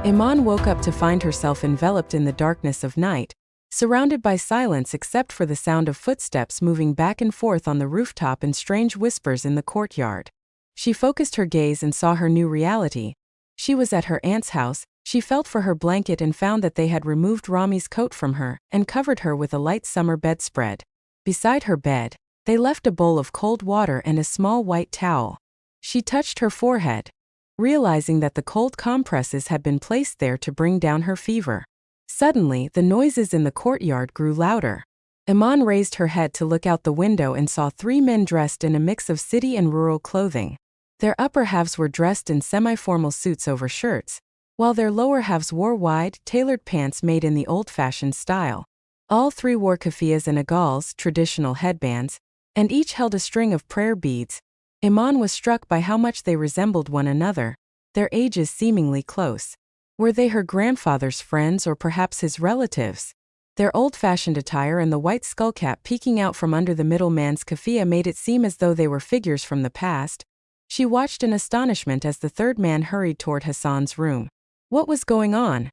Iman woke up to find herself enveloped in the darkness of night, surrounded by silence except for the sound of footsteps moving back and forth on the rooftop and strange whispers in the courtyard. She focused her gaze and saw her new reality. She was at her aunt's house. She felt for her blanket and found that they had removed Rami's coat from her and covered her with a light summer bedspread. Beside her bed, they left a bowl of cold water and a small white towel. She touched her forehead, realizing that the cold compresses had been placed there to bring down her fever. Suddenly, the noises in the courtyard grew louder. Iman raised her head to look out the window and saw three men dressed in a mix of city and rural clothing. Their upper halves were dressed in semi-formal suits over shirts, while their lower halves wore wide, tailored pants made in the old-fashioned style. All three wore keffiyehs and agals, traditional headbands, and each held a string of prayer beads. Iman was struck by how much they resembled one another, their ages seemingly close. Were they her grandfather's friends or perhaps his relatives? Their old-fashioned attire and the white skullcap peeking out from under the middle man's keffiyeh made it seem as though they were figures from the past. She watched in astonishment as the third man hurried toward Hassan's room. What was going on?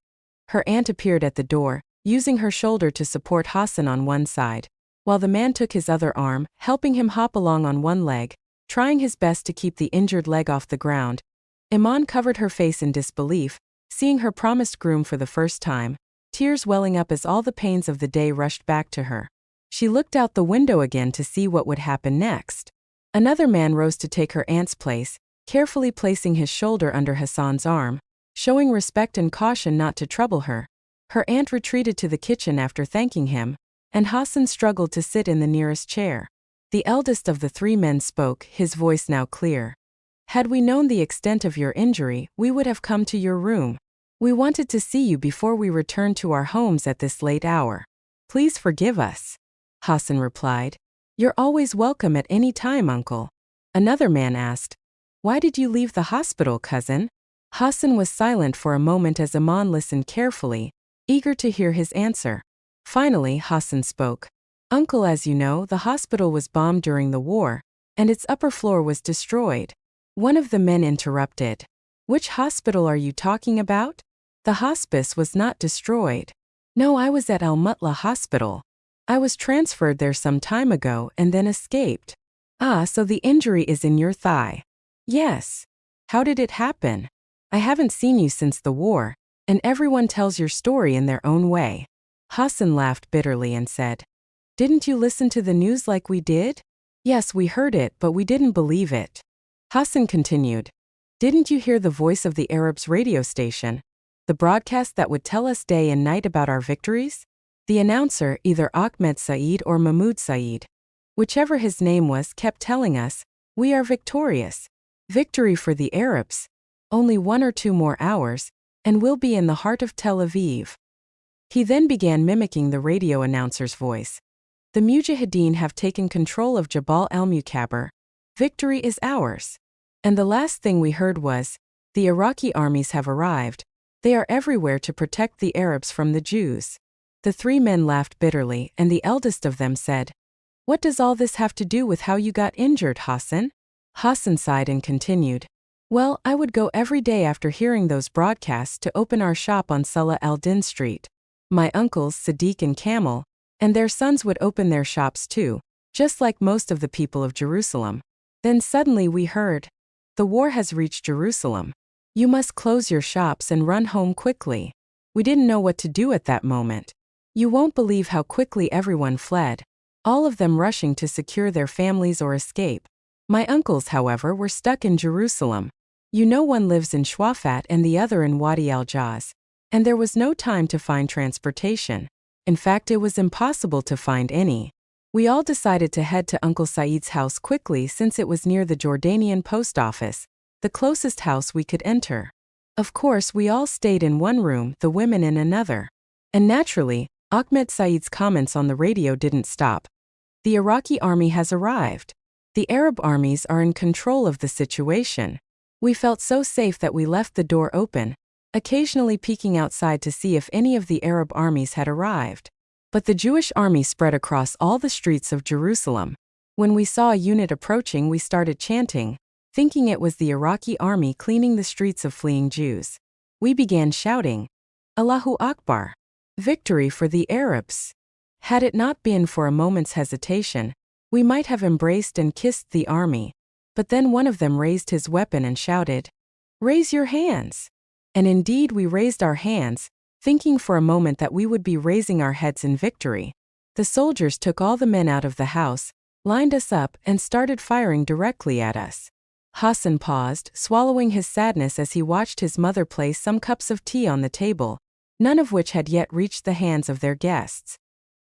Her aunt appeared at the door, using her shoulder to support Hassan on one side, while the man took his other arm, helping him hop along on one leg, trying his best to keep the injured leg off the ground. Iman covered her face in disbelief, seeing her promised groom for the first time, tears welling up as all the pains of the day rushed back to her. She looked out the window again to see what would happen next. Another man rose to take her aunt's place, carefully placing his shoulder under Hassan's arm, showing respect and caution not to trouble her. Her aunt retreated to the kitchen after thanking him, and Hassan struggled to sit in the nearest chair. The eldest of the three men spoke, his voice now clear. "Had we known the extent of your injury, we would have come to your room. We wanted to see you before we returned to our homes at this late hour. Please forgive us." Hassan replied. "You're always welcome at any time, uncle." Another man asked, "Why did you leave the hospital, cousin?" Hassan was silent for a moment as Iman listened carefully, eager to hear his answer. Finally, Hassan spoke. "Uncle, as you know, the hospital was bombed during the war, and its upper floor was destroyed." One of the men interrupted. "Which hospital are you talking about? The hospice was not destroyed." "No, I was at Al-Mutla Hospital. I was transferred there some time ago and then escaped." "Ah, so the injury is in your thigh." "Yes." "How did it happen?" "I haven't seen you since the war, and everyone tells your story in their own way." Hassan laughed bitterly and said, "Didn't you listen to the news like we did?" "Yes, we heard it, but we didn't believe it." Hassan continued, "Didn't you hear the voice of the Arabs' radio station? The broadcast that would tell us day and night about our victories? The announcer, either Ahmed Said or Mahmoud Said, whichever his name was, kept telling us, 'We are victorious. Victory for the Arabs. Only 1 or 2 more hours, and we'll be in the heart of Tel Aviv.'" He then began mimicking the radio announcer's voice. "The Mujahideen have taken control of Jabal al-Mukabir. Victory is ours." And the last thing we heard was, "The Iraqi armies have arrived. They are everywhere to protect the Arabs from the Jews." The three men laughed bitterly, and the eldest of them said, "What does all this have to do with how you got injured, Hassan?" Hassan sighed and continued, "Well, I would go every day after hearing those broadcasts to open our shop on Salah al-Din Street. My uncles, Sadiq and Kamil, and their sons would open their shops too, just like most of the people of Jerusalem. Then suddenly we heard, 'The war has reached Jerusalem. You must close your shops and run home quickly.' We didn't know what to do at that moment. You won't believe how quickly everyone fled, all of them rushing to secure their families or escape. My uncles, however, were stuck in Jerusalem. You know, one lives in Shwafat and the other in Wadi al-Jaz, and there was no time to find transportation. In fact, it was impossible to find any. We all decided to head to Uncle Said's house quickly since it was near the Jordanian post office, the closest house we could enter. Of course, we all stayed in one room, the women in another. And naturally, Ahmed Said's comments on the radio didn't stop. 'The Iraqi army has arrived. The Arab armies are in control of the situation.' We felt so safe that we left the door open, occasionally peeking outside to see if any of the Arab armies had arrived. But the Jewish army spread across all the streets of Jerusalem. When we saw a unit approaching, we started chanting, thinking it was the Iraqi army cleaning the streets of fleeing Jews. We began shouting, "Allahu Akbar! Victory for the Arabs!" Had it not been for a moment's hesitation, we might have embraced and kissed the army. But then one of them raised his weapon and shouted, "Raise your hands!" And indeed we raised our hands, thinking for a moment that we would be raising our heads in victory. The soldiers took all the men out of the house, lined us up, and started firing directly at us. Hassan paused, swallowing his sadness as he watched his mother place some cups of tea on the table, none of which had yet reached the hands of their guests.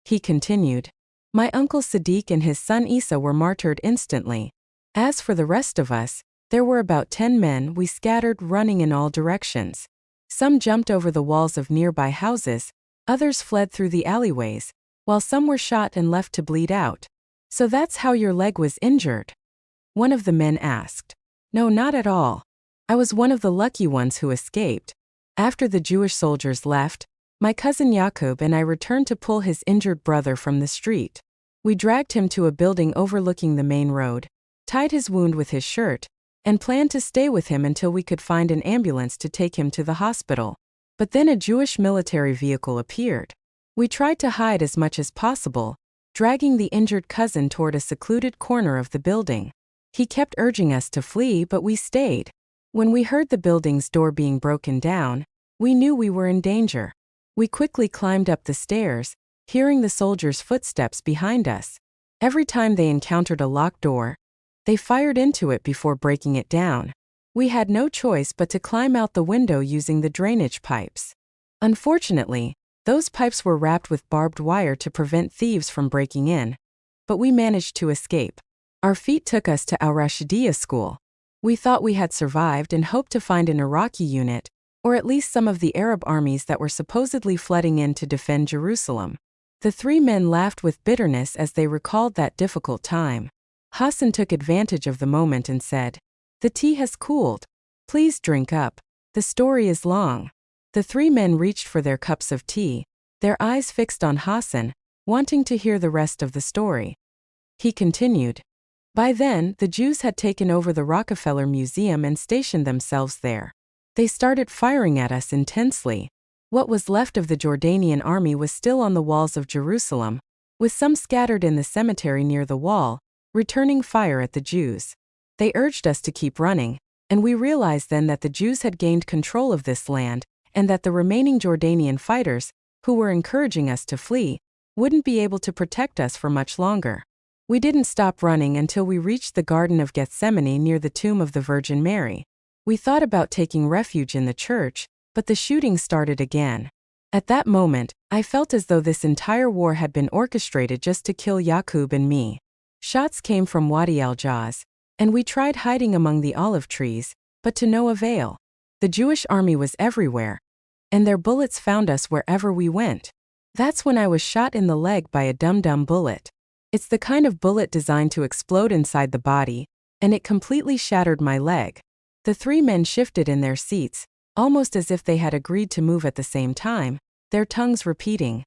He continued, "My uncle Sadiq and his son Isa were martyred instantly. As for the rest of us, there were about 10 men. We scattered, running in all directions. Some jumped over the walls of nearby houses, others fled through the alleyways, while some were shot and left to bleed out." "So that's how your leg was injured?" one of the men asked. "No, not at all. I was one of the lucky ones who escaped. After the Jewish soldiers left, my cousin Yaqub and I returned to pull his injured brother from the street. We dragged him to a building overlooking the main road, tied his wound with his shirt, and planned to stay with him until we could find an ambulance to take him to the hospital. But then a Jewish military vehicle appeared. We tried to hide as much as possible, dragging the injured cousin toward a secluded corner of the building. He kept urging us to flee, but we stayed. When we heard the building's door being broken down, we knew we were in danger. We quickly climbed up the stairs, hearing the soldiers' footsteps behind us. Every time they encountered a locked door, they fired into it before breaking it down. We had no choice but to climb out the window using the drainage pipes. Unfortunately, those pipes were wrapped with barbed wire to prevent thieves from breaking in, but we managed to escape. Our feet took us to Al-Rashidiyah school. We thought we had survived and hoped to find an Iraqi unit, or at least some of the Arab armies that were supposedly flooding in to defend Jerusalem. The 3 men laughed with bitterness as they recalled that difficult time. Hassan took advantage of the moment and said, "The tea has cooled. Please drink up. The story is long." The 3 men reached for their cups of tea, their eyes fixed on Hassan, wanting to hear the rest of the story. He continued, "By then, the Jews had taken over the Rockefeller Museum and stationed themselves there. They started firing at us intensely. What was left of the Jordanian army was still on the walls of Jerusalem, with some scattered in the cemetery near the wall, returning fire at the Jews. They urged us to keep running, and we realized then that the Jews had gained control of this land, and that the remaining Jordanian fighters, who were encouraging us to flee, wouldn't be able to protect us for much longer. We didn't stop running until we reached the Garden of Gethsemane near the tomb of the Virgin Mary. We thought about taking refuge in the church, but the shooting started again. At that moment, I felt as though this entire war had been orchestrated just to kill Yaqub and me. Shots came from Wadi al-Jaz, and we tried hiding among the olive trees, but to no avail. The Jewish army was everywhere, and their bullets found us wherever we went. That's when I was shot in the leg by a dum-dum bullet. It's the kind of bullet designed to explode inside the body, and it completely shattered my leg." The 3 men shifted in their seats, almost as if they had agreed to move at the same time, their tongues repeating,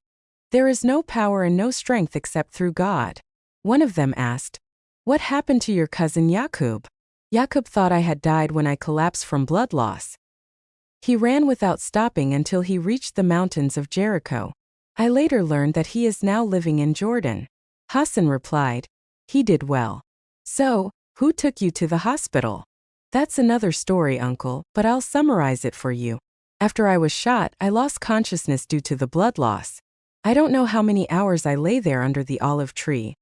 "There is no power and no strength except through God." One of them asked, "What happened to your cousin Yaqub?" Yaqub thought I had died when I collapsed from blood loss. He ran without stopping until he reached the mountains of Jericho. I later learned that he is now living in Jordan. Hassan replied, "He did well." "So, who took you to the hospital?" "That's another story, uncle, but I'll summarize it for you. After I was shot, I lost consciousness due to the blood loss. I don't know how many hours I lay there under the olive tree,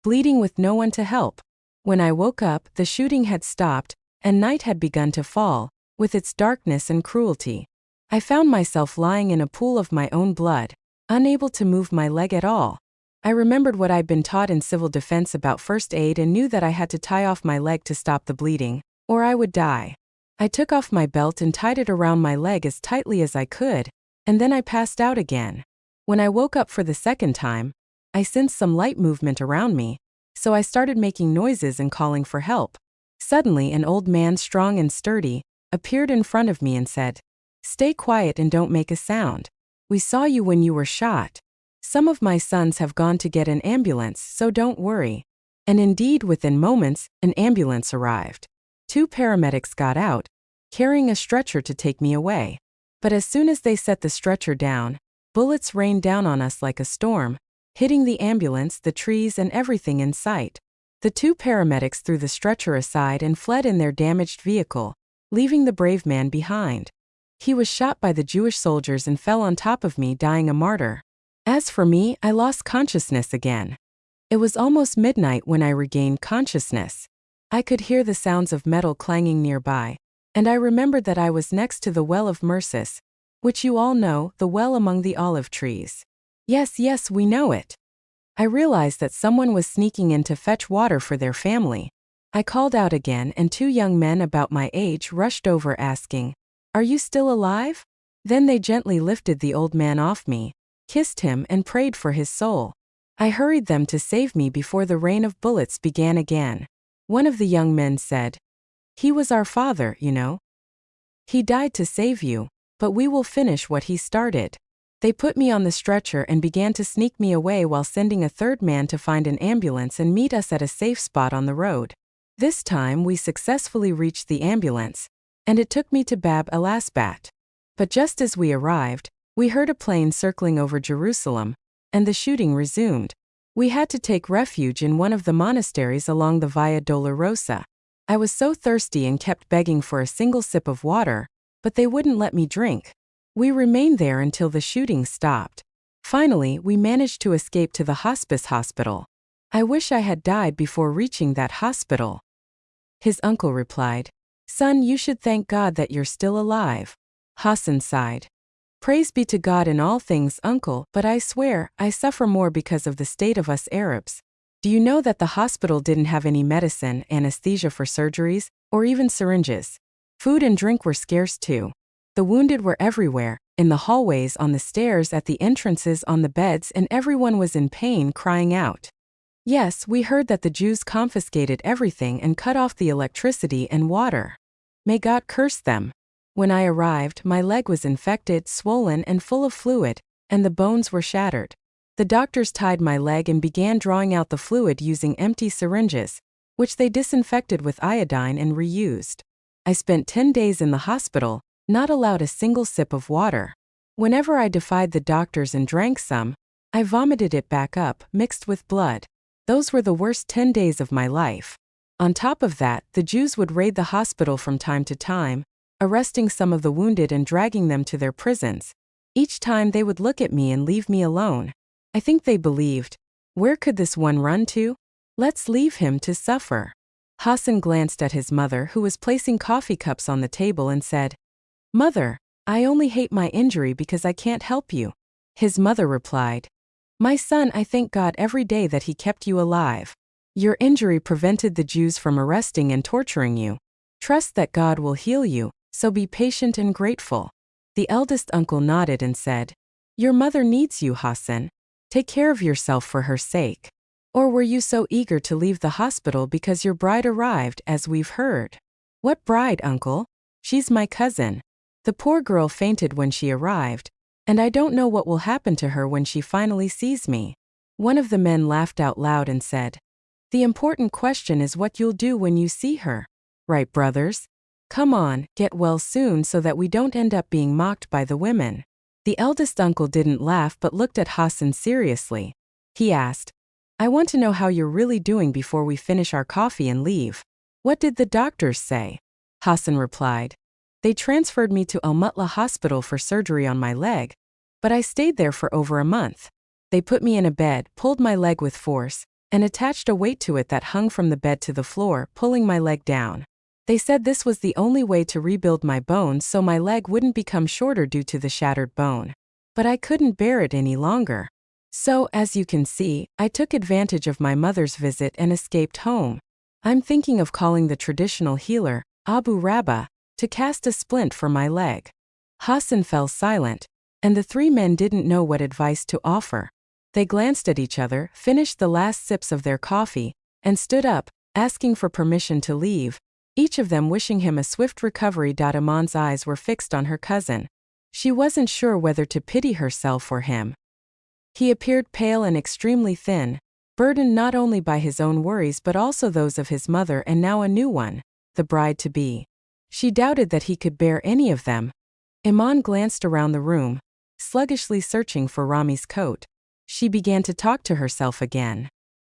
bleeding with no one to help. When I woke up, the shooting had stopped, and night had begun to fall, with its darkness and cruelty. I found myself lying in a pool of my own blood, unable to move my leg at all. I remembered what I'd been taught in civil defense about first aid and knew that I had to tie off my leg to stop the bleeding, or I would die. I took off my belt and tied it around my leg as tightly as I could, and then I passed out again. When I woke up for the second time, I sensed some light movement around me, so I started making noises and calling for help. Suddenly, an old man, strong and sturdy, appeared in front of me and said, "Stay quiet and don't make a sound. We saw you when you were shot. Some of my sons have gone to get an ambulance, so don't worry." And indeed, within moments, an ambulance arrived. 2 paramedics got out, carrying a stretcher to take me away. But as soon as they set the stretcher down, bullets rained down on us like a storm, hitting the ambulance, the trees, and everything in sight. The two paramedics threw the stretcher aside and fled in their damaged vehicle, leaving the brave man behind. He was shot by the Jewish soldiers and fell on top of me, dying a martyr. As for me, I lost consciousness again. It was almost midnight when I regained consciousness. I could hear the sounds of metal clanging nearby, and I remembered that I was next to the well of Mercis, which you all know, the well among the olive trees. Yes, we know it. I realized that someone was sneaking in to fetch water for their family. I called out again, and two young men about my age rushed over asking, "Are you still alive?" Then they gently lifted the old man off me, kissed him, and prayed for his soul. I hurried them to save me before the rain of bullets began again. One of the young men said, "He was our father, you know. He died to save you, but we will finish what he started." They put me on the stretcher and began to sneak me away while sending a third man to find an ambulance and meet us at a safe spot on the road. This time we successfully reached the ambulance, and it took me to Bab el-Asbat. But just as we arrived, we heard a plane circling over Jerusalem, and the shooting resumed. We had to take refuge in one of the monasteries along the Via Dolorosa. I was so thirsty and kept begging for a single sip of water, but they wouldn't let me drink. We remained there until the shooting stopped. Finally, we managed to escape to the hospice hospital. I wish I had died before reaching that hospital. His uncle replied, "Son, you should thank God that you're still alive." Hassan sighed. "Praise be to God in all things, uncle, but I swear, I suffer more because of the state of us Arabs. Do you know that the hospital didn't have any medicine, anesthesia for surgeries, or even syringes? Food and drink were scarce too. The wounded were everywhere, in the hallways, on the stairs, at the entrances, on the beds, and everyone was in pain, crying out. Yes, we heard that the Jews confiscated everything and cut off the electricity and water. May God curse them. When I arrived, my leg was infected, swollen, and full of fluid, and the bones were shattered. The doctors tied my leg and began drawing out the fluid using empty syringes, which they disinfected with iodine and reused. I spent 10 days in the hospital, not allowed a single sip of water. Whenever I defied the doctors and drank some, I vomited it back up, mixed with blood. Those were the worst 10 days of my life. On top of that, the Jews would raid the hospital from time to time, arresting some of the wounded and dragging them to their prisons. Each time they would look at me and leave me alone. I think they believed, where could this one run to? Let's leave him to suffer. Hassan glanced at his mother, who was placing coffee cups on the table, and said, "Mother, I only hate my injury because I can't help you." His mother replied, "My son, I thank God every day that He kept you alive. Your injury prevented the Jews from arresting and torturing you. Trust that God will heal you, so be patient and grateful." The eldest uncle nodded and said, "Your mother needs you, Hassan. Take care of yourself for her sake. Or were you so eager to leave the hospital because your bride arrived, as we've heard?" "What bride, uncle? She's my cousin. The poor girl fainted when she arrived, and I don't know what will happen to her when she finally sees me." One of the men laughed out loud and said, "The important question is what you'll do when you see her. Right, brothers? Come on, get well soon so that we don't end up being mocked by the women." The eldest uncle didn't laugh but looked at Hassan seriously. He asked, "I want to know how you're really doing before we finish our coffee and leave. What did the doctors say?" Hassan replied, "They transferred me to Al-Mutla Hospital for surgery on my leg, but I stayed there for over a month. They put me in a bed, pulled my leg with force, and attached a weight to it that hung from the bed to the floor, pulling my leg down. They said this was the only way to rebuild my bones so my leg wouldn't become shorter due to the shattered bone. But I couldn't bear it any longer. So, as you can see, I took advantage of my mother's visit and escaped home. I'm thinking of calling the traditional healer, Abu Rabah, to cast a splint for my leg." Hassan fell silent, and the three men didn't know what advice to offer. They glanced at each other, finished the last sips of their coffee, and stood up, asking for permission to leave, each of them wishing him a swift recovery. Aman's eyes were fixed on her cousin. She wasn't sure whether to pity herself or him. He appeared pale and extremely thin, burdened not only by his own worries but also those of his mother and now a new one, the bride-to-be. She doubted that he could bear any of them. Iman glanced around the room, sluggishly searching for Rami's coat. She began to talk to herself again.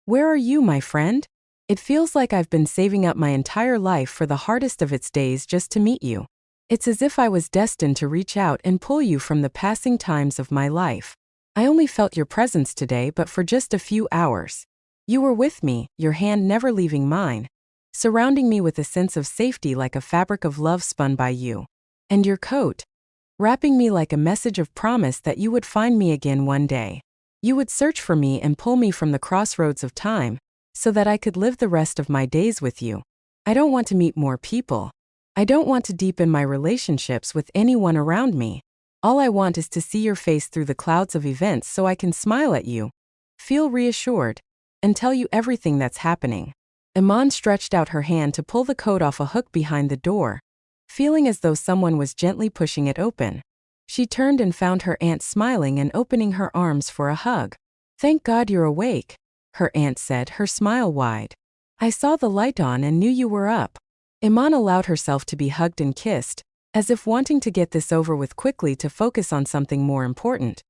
Where are you, my friend? It feels like I've been saving up my entire life for the hardest of its days just to meet you. It's as if I was destined to reach out and pull you from the passing times of my life. I only felt your presence today, but for just a few hours. You were with me, your hand never leaving mine, surrounding me with a sense of safety like a fabric of love spun by you. And your coat, wrapping me like a message of promise that you would find me again one day. You would search for me and pull me from the crossroads of time, so that I could live the rest of my days with you. I don't want to meet more people. I don't want to deepen my relationships with anyone around me. All I want is to see your face through the clouds of events so I can smile at you, feel reassured, and tell you everything that's happening. Iman stretched out her hand to pull the coat off a hook behind the door, feeling as though someone was gently pushing it open. She turned and found her aunt smiling and opening her arms for a hug. Thank God you're awake, her aunt said, her smile wide. I saw the light on and knew you were up. Iman allowed herself to be hugged and kissed, as if wanting to get this over with quickly to focus on something more important.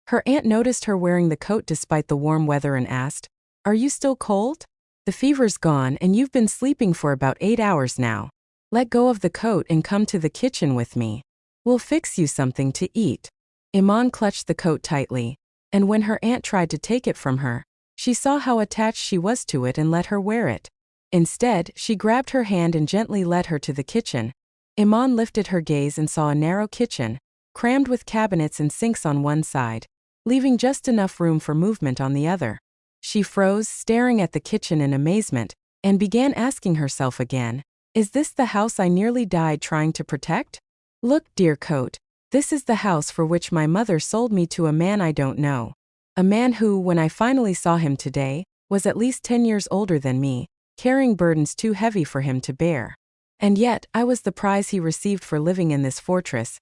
Her aunt noticed her wearing the coat despite the warm weather and asked, Are you still cold? The fever's gone and you've been sleeping for about 8 hours now. Let go of the coat and come to the kitchen with me. We'll fix you something to eat. Iman clutched the coat tightly, and when her aunt tried to take it from her, she saw how attached she was to it and let her wear it. Instead, she grabbed her hand and gently led her to the kitchen. Iman lifted her gaze and saw a narrow kitchen, crammed with cabinets and sinks on one side, leaving just enough room for movement on the other. She froze, staring at the kitchen in amazement, and began asking herself again, is this the house I nearly died trying to protect? Look, dear coat, this is the house for which my mother sold me to a man I don't know. A man who, when I finally saw him today, was at least 10 years older than me, carrying burdens too heavy for him to bear. And yet, I was the prize he received for living in this fortress.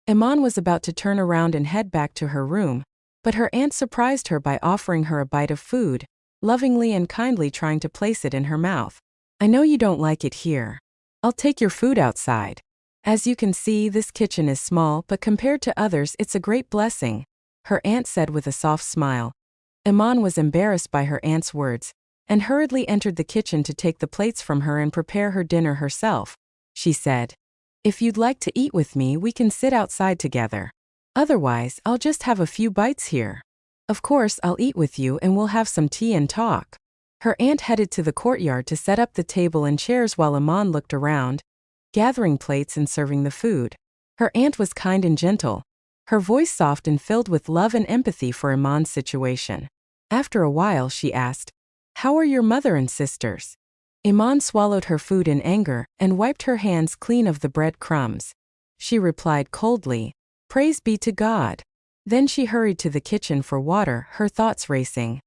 Iman was about to turn around and head back to her room, but her aunt surprised her by offering her a bite of food, lovingly and kindly trying to place it in her mouth. I know you don't like it here. I'll take your food outside. As you can see, this kitchen is small, but compared to others, it's a great blessing, her aunt said with a soft smile. Iman was embarrassed by her aunt's words, and hurriedly entered the kitchen to take the plates from her and prepare her dinner herself. She said, If you'd like to eat with me, we can sit outside together. Otherwise, I'll just have a few bites here. Of course, I'll eat with you and we'll have some tea and talk. Her aunt headed to the courtyard to set up the table and chairs while Iman looked around, gathering plates and serving the food. Her aunt was kind and gentle, her voice soft and filled with love and empathy for Iman's situation. After a while, she asked, How are your mother and sisters? Iman swallowed her food in anger and wiped her hands clean of the bread crumbs. She replied coldly, Praise be to God. Then she hurried to the kitchen for water, her thoughts racing.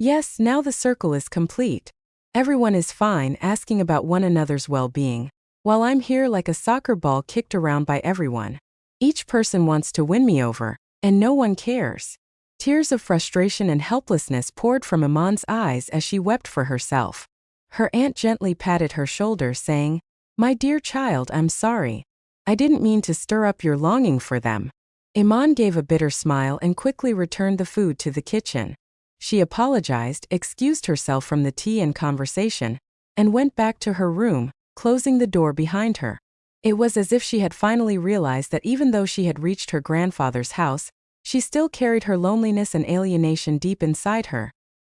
Yes, now the circle is complete. Everyone is fine, asking about one another's well-being, while I'm here like a soccer ball kicked around by everyone. Each person wants to win me over, and no one cares. Tears of frustration and helplessness poured from Iman's eyes as she wept for herself. Her aunt gently patted her shoulder, saying, My dear child, I'm sorry. I didn't mean to stir up your longing for them. Iman gave a bitter smile and quickly returned the food to the kitchen. She apologized, excused herself from the tea and conversation, and went back to her room, closing the door behind her. It was as if she had finally realized that even though she had reached her grandfather's house, she still carried her loneliness and alienation deep inside her.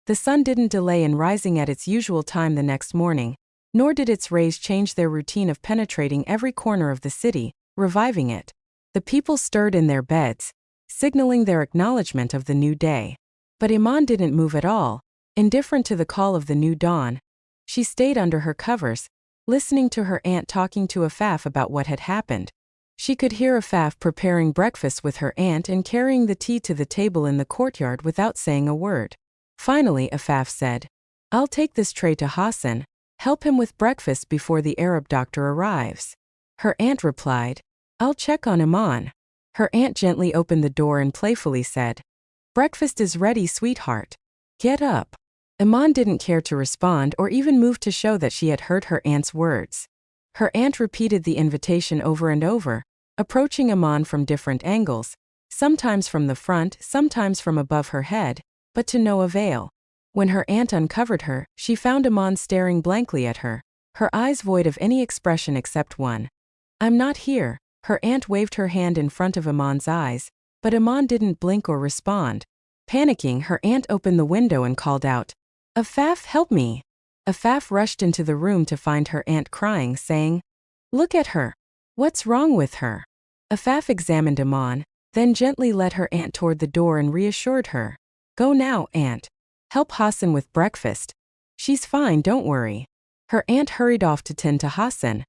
The sun didn't delay in rising at its usual time the next morning, nor did its rays change their routine of penetrating every corner of the city, reviving it. The people stirred in their beds, signaling their acknowledgement of the new day. But Iman didn't move at all, indifferent to the call of the new dawn. She stayed under her covers, listening to her aunt talking to Afaf about what had happened. She could hear Afaf preparing breakfast with her aunt and carrying the tea to the table in the courtyard without saying a word. Finally, Afaf said, I'll take this tray to Hassan, help him with breakfast before the Arab doctor arrives. Her aunt replied, I'll check on Iman. Her aunt gently opened the door and playfully said, Breakfast is ready, sweetheart. Get up. Iman didn't care to respond or even move to show that she had heard her aunt's words. Her aunt repeated the invitation over and over, approaching Aman from different angles, sometimes from the front, sometimes from above her head, but to no avail. When her aunt uncovered her, she found Aman staring blankly at her, her eyes void of any expression except one. "I'm not here." Her aunt waved her hand in front of Aman's eyes, but Aman didn't blink or respond. Panicking, her aunt opened the window and called out, "Afaf, help me!" Afaf rushed into the room to find her aunt crying, saying, "Look at her. What's wrong with her?" Afaf examined Aman, then gently led her aunt toward the door and reassured her. "Go now, aunt. Help Hassan with breakfast. She's fine, don't worry." Her aunt hurried off to tend to Hassan.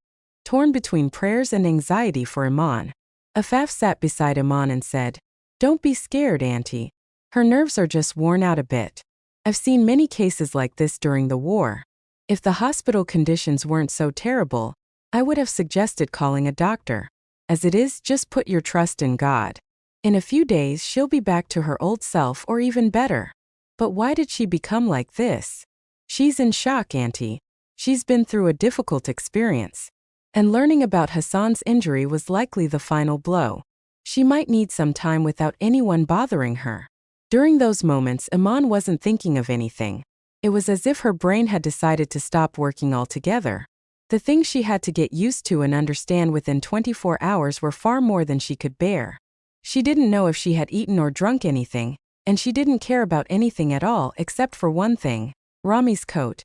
Torn between prayers and anxiety for Aman, Afaf sat beside Aman and said, "Don't be scared, auntie. Her nerves are just worn out a bit. I've seen many cases like this during the war. If the hospital conditions weren't so terrible, I would have suggested calling a doctor. As it is, just put your trust in God. In a few days she'll be back to her old self or even better." "But why did she become like this?" "She's in shock, auntie. She's been through a difficult experience. And learning about Hassan's injury was likely the final blow. She might need some time without anyone bothering her." During those moments, Aman wasn't thinking of anything. It was as if her brain had decided to stop working altogether. The things she had to get used to and understand within 24 hours were far more than she could bear. She didn't know if she had eaten or drunk anything, and she didn't care about anything at all except for one thing, Rami's coat.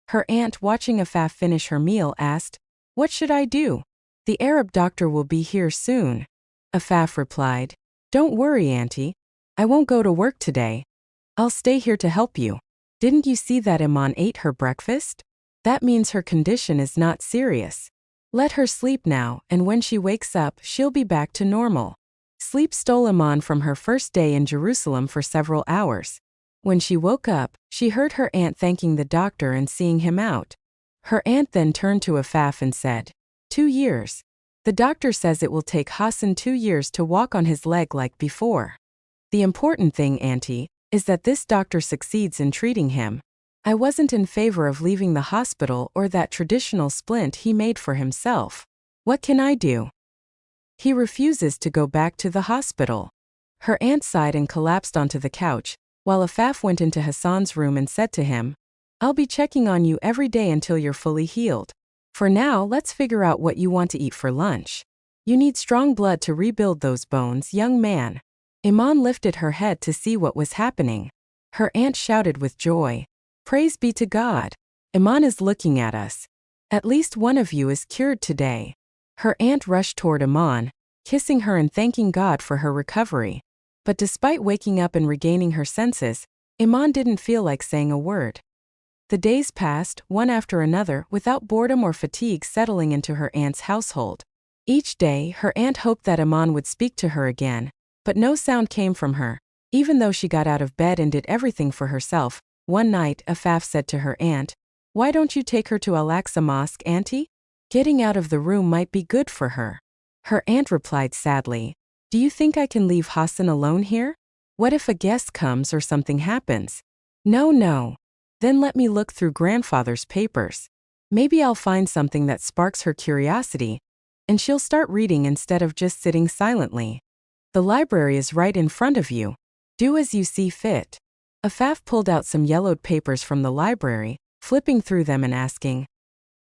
Her aunt, watching Afaf finish her meal, asked, "What should I do?" "The Arab doctor will be here soon." Afaf replied, "Don't worry, auntie. I won't go to work today. I'll stay here to help you. Didn't you see that Iman ate her breakfast? That means her condition is not serious. Let her sleep now, and when she wakes up, she'll be back to normal." Sleep stole Iman from her first day in Jerusalem for several hours. When she woke up, she heard her aunt thanking the doctor and seeing him out. Her aunt then turned to Afaf and said, 2 years. The doctor says it will take Hassan 2 years to walk on his leg like before. The important thing, auntie, is that this doctor succeeds in treating him. I wasn't in favor of leaving the hospital or that traditional splint he made for himself. What can I do? He refuses to go back to the hospital. Her aunt sighed and collapsed onto the couch, while Afaf went into Hassan's room and said to him, "I'll be checking on you every day until you're fully healed. For now, let's figure out what you want to eat for lunch. You need strong blood to rebuild those bones, young man." Iman lifted her head to see what was happening. Her aunt shouted with joy, "Praise be to God. Iman is looking at us. At least one of you is cured today." Her aunt rushed toward Iman, kissing her and thanking God for her recovery. But despite waking up and regaining her senses, Iman didn't feel like saying a word. The days passed, one after another, without boredom or fatigue settling into her aunt's household. Each day, her aunt hoped that Iman would speak to her again, but no sound came from her. Even though she got out of bed and did everything for herself, one night Afaf said to her aunt, "Why don't you take her to Al-Aqsa Mosque, auntie? Getting out of the room might be good for her." Her aunt replied sadly, "Do you think I can leave Hassan alone here? What if a guest comes or something happens?" No. Then let me look through grandfather's papers. Maybe I'll find something that sparks her curiosity, and she'll start reading instead of just sitting silently. The library is right in front of you. Do as you see fit." Afaf pulled out some yellowed papers from the library, flipping through them and asking,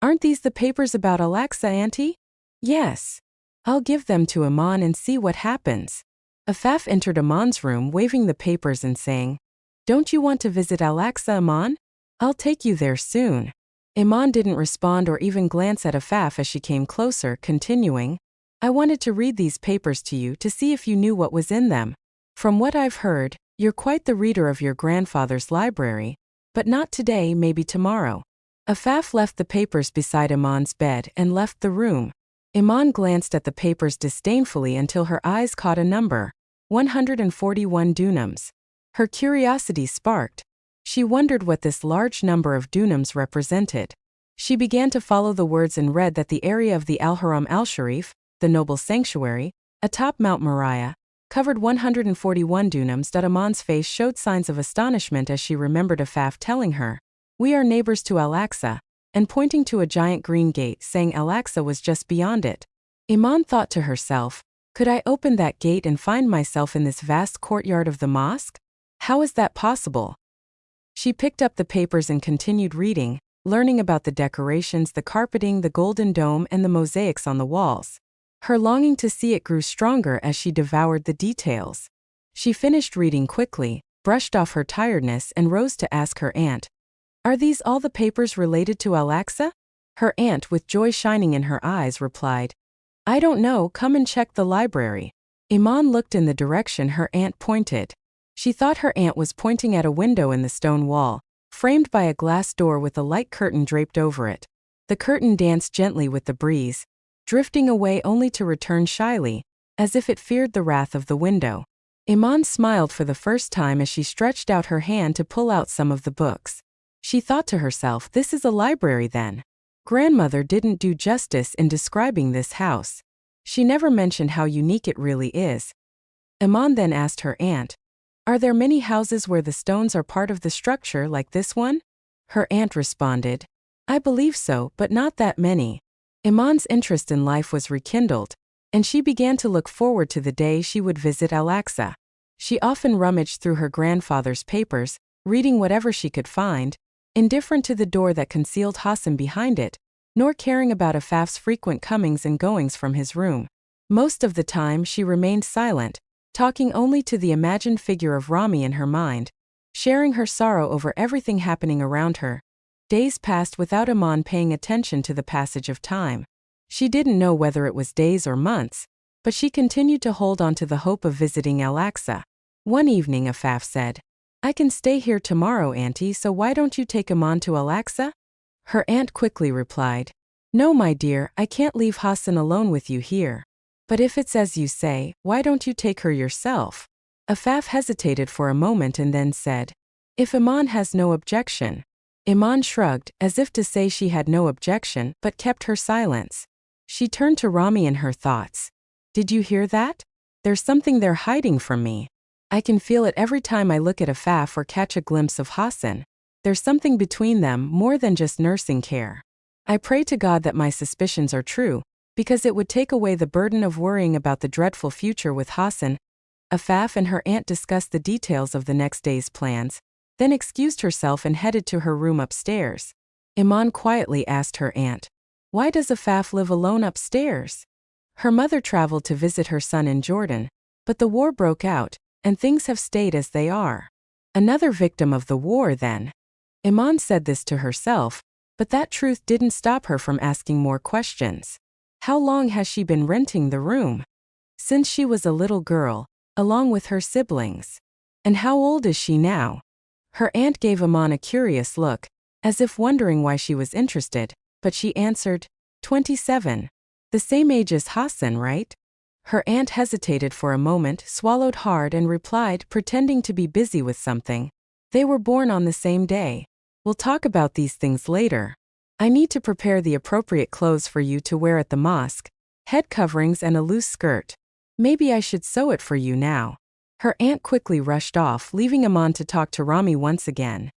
"Aren't these the papers about Al-Aqsa, auntie?" "Yes. I'll give them to Iman and see what happens." Afaf entered Iman's room waving the papers and saying, "Don't you want to visit Al-Aqsa, Iman? I'll take you there soon." Iman didn't respond or even glance at Afaf as she came closer, continuing, "I wanted to read these papers to you to see if you knew what was in them. From what I've heard, you're quite the reader of your grandfather's library, but not today, maybe tomorrow." Afaf left the papers beside Iman's bed and left the room. Iman glanced at the papers disdainfully until her eyes caught a number, 141 dunams. Her curiosity sparked. She wondered what this large number of dunams represented. She began to follow the words and read that the area of the Al-Haram Al-Sharif, the noble sanctuary, atop Mount Moriah, covered 141 dunams. Iman's face showed signs of astonishment as she remembered Afaf telling her, "We are neighbors to Al-Aqsa," and pointing to a giant green gate saying Al-Aqsa was just beyond it. Iman thought to herself, could I open that gate and find myself in this vast courtyard of the mosque? How is that possible? She picked up the papers and continued reading, learning about the decorations, the carpeting, the golden dome, and the mosaics on the walls. Her longing to see it grew stronger as she devoured the details. She finished reading quickly, brushed off her tiredness, and rose to ask her aunt, "Are these all the papers related to Al-Aqsa?" Her aunt, with joy shining in her eyes, replied, "I don't know, come and check the library." Iman looked in the direction her aunt pointed. She thought her aunt was pointing at a window in the stone wall, framed by a glass door with a light curtain draped over it. The curtain danced gently with the breeze, drifting away only to return shyly, as if it feared the wrath of the window. Iman smiled for the first time as she stretched out her hand to pull out some of the books. She thought to herself, this is a library then. Grandmother didn't do justice in describing this house. She never mentioned how unique it really is. Iman then asked her aunt, "Are there many houses where the stones are part of the structure like this one?" Her aunt responded, "I believe so, but not that many." Iman's interest in life was rekindled, and she began to look forward to the day she would visit Al-Aqsa. She often rummaged through her grandfather's papers, reading whatever she could find, indifferent to the door that concealed Hassan behind it, nor caring about Afaf's frequent comings and goings from his room. Most of the time she remained silent, talking only to the imagined figure of Rami in her mind, sharing her sorrow over everything happening around her. Days passed without Iman paying attention to the passage of time. She didn't know whether it was days or months, but she continued to hold on to the hope of visiting Al-Aqsa. One evening Afaf said, "I can stay here tomorrow, Auntie, so why don't you take Iman to Al-Aqsa?" Her aunt quickly replied, "No, my dear, I can't leave Hassan alone with you here. But if it's as you say, why don't you take her yourself?" Afaf hesitated for a moment and then said, "If Iman has no objection." Iman shrugged, as if to say she had no objection, but kept her silence. She turned to Rami in her thoughts. "Did you hear that? There's something they're hiding from me. I can feel it every time I look at Afaf or catch a glimpse of Hassan. There's something between them more than just nursing care. I pray to God that my suspicions are true, because it would take away the burden of worrying about the dreadful future with Hassan." Afaf and her aunt discussed the details of the next day's plans, then excused herself and headed to her room upstairs. Iman quietly asked her aunt, "Why does Afaf live alone upstairs?" Her mother traveled to visit her son in Jordan, but the war broke out, and things have stayed as they are. Another victim of the war then. Iman said this to herself, but that truth didn't stop her from asking more questions. How long has she been renting the room? Since she was a little girl, along with her siblings. And how old is she now? Her aunt gave Iman a curious look, as if wondering why she was interested, but she answered, 27. The same age as Hassan, right? Her aunt hesitated for a moment, swallowed hard and replied, pretending to be busy with something, "They were born on the same day. We'll talk about these things later. I need to prepare the appropriate clothes for you to wear at the mosque, head coverings and a loose skirt. Maybe I should sew it for you now." Her aunt quickly rushed off, leaving Iman to talk to Rami once again.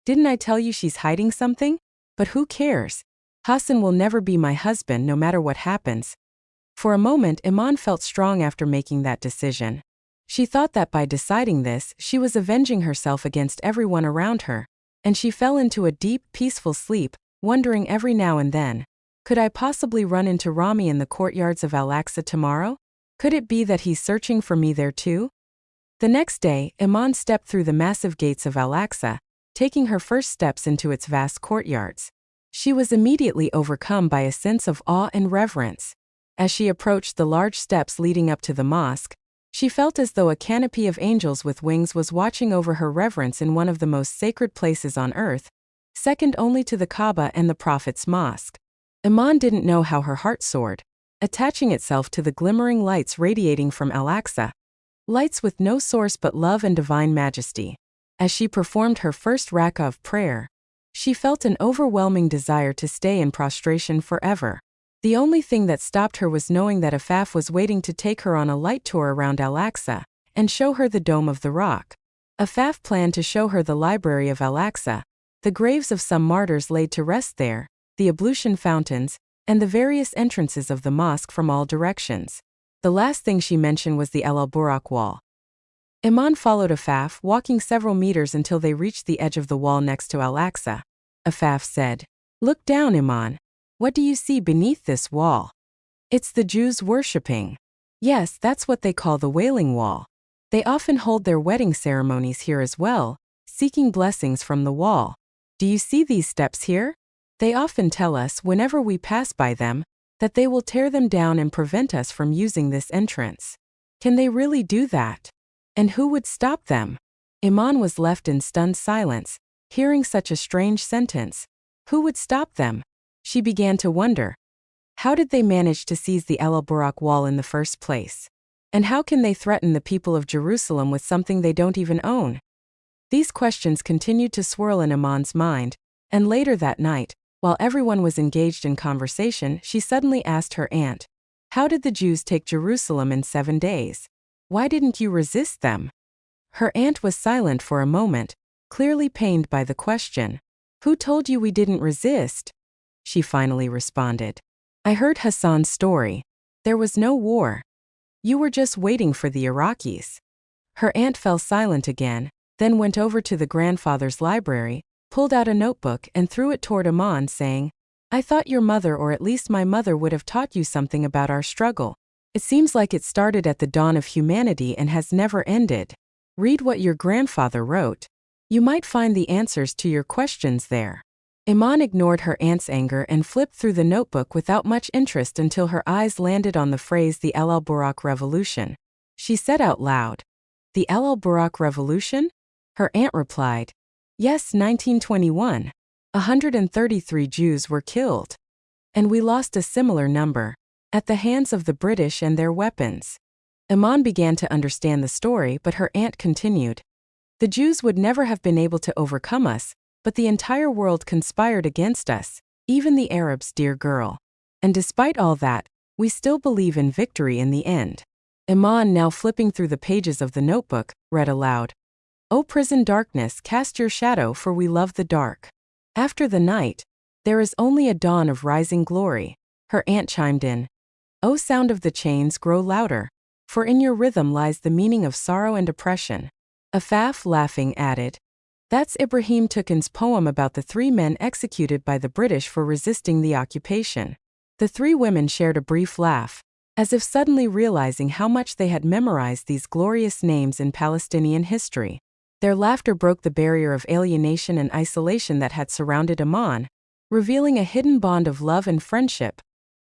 "Didn't I tell you she's hiding something? But who cares? Hassan will never be my husband no matter what happens." For a moment Iman felt strong after making that decision. She thought that by deciding this, she was avenging herself against everyone around her, and she fell into a deep, peaceful sleep, wondering every now and then, could I possibly run into Rami in the courtyards of Al-Aqsa tomorrow? Could it be that he's searching for me there too? The next day, Iman stepped through the massive gates of Al-Aqsa, taking her first steps into its vast courtyards. She was immediately overcome by a sense of awe and reverence. As she approached the large steps leading up to the mosque, she felt as though a canopy of angels with wings was watching over her reverence in one of the most sacred places on earth, second only to the Kaaba and the Prophet's mosque. Iman didn't know how her heart soared, attaching itself to the glimmering lights radiating from Al-Aqsa, lights with no source but love and divine majesty. As she performed her first rak'ah of prayer, she felt an overwhelming desire to stay in prostration forever. The only thing that stopped her was knowing that Afaf was waiting to take her on a light tour around Al-Aqsa and show her the Dome of the Rock. Afaf planned to show her the library of Al-Aqsa, the graves of some martyrs laid to rest there, the ablution fountains, and the various entrances of the mosque from all directions. The last thing she mentioned was the El Burak wall. Iman followed Afaf, walking several meters until they reached the edge of the wall next to Al-Aqsa. Afaf said, "Look down, Iman. What do you see beneath this wall?" "It's the Jews worshipping." "Yes, that's what they call the Wailing Wall. They often hold their wedding ceremonies here as well, seeking blessings from the wall. Do you see these steps here? They often tell us, whenever we pass by them, that they will tear them down and prevent us from using this entrance. Can they really do that? And who would stop them?" Iman was left in stunned silence, hearing such a strange sentence. Who would stop them? She began to wonder. How did they manage to seize the El Burak wall in the first place? And how can they threaten the people of Jerusalem with something they don't even own? These questions continued to swirl in Iman's mind, and later that night, while everyone was engaged in conversation, she suddenly asked her aunt, "How did the Jews take Jerusalem in 7 days? Why didn't you resist them?" Her aunt was silent for a moment, clearly pained by the question. "Who told you we didn't resist?" she finally responded. "I heard Hassan's story. There was no war. You were just waiting for the Iraqis." Her aunt fell silent again, then went over to the grandfather's library, pulled out a notebook and threw it toward Iman, saying, "I thought your mother, or at least my mother, would have taught you something about our struggle. It seems like it started at the dawn of humanity and has never ended. Read what your grandfather wrote. You might find the answers to your questions there." Iman ignored her aunt's anger and flipped through the notebook without much interest until her eyes landed on the phrase "the El Burak Revolution." She said out loud, "The El Burak Revolution?" Her aunt replied, "Yes, 1921. 133 Jews were killed. And we lost a similar number, at the hands of the British and their weapons." Iman began to understand the story, but her aunt continued, "The Jews would never have been able to overcome us, but the entire world conspired against us, even the Arabs, dear girl. And despite all that, we still believe in victory in the end." Iman, now flipping through the pages of the notebook, read aloud, "O prison darkness, cast your shadow, for we love the dark. After the night, there is only a dawn of rising glory." Her aunt chimed in, "O sound of the chains, grow louder, for in your rhythm lies the meaning of sorrow and oppression." Afaf, laughing, added, "That's Ibrahim Tukin's poem about the 3 men executed by the British for resisting the occupation." The 3 women shared a brief laugh, as if suddenly realizing how much they had memorized these glorious names in Palestinian history. Their laughter broke the barrier of alienation and isolation that had surrounded Iman, revealing a hidden bond of love and friendship.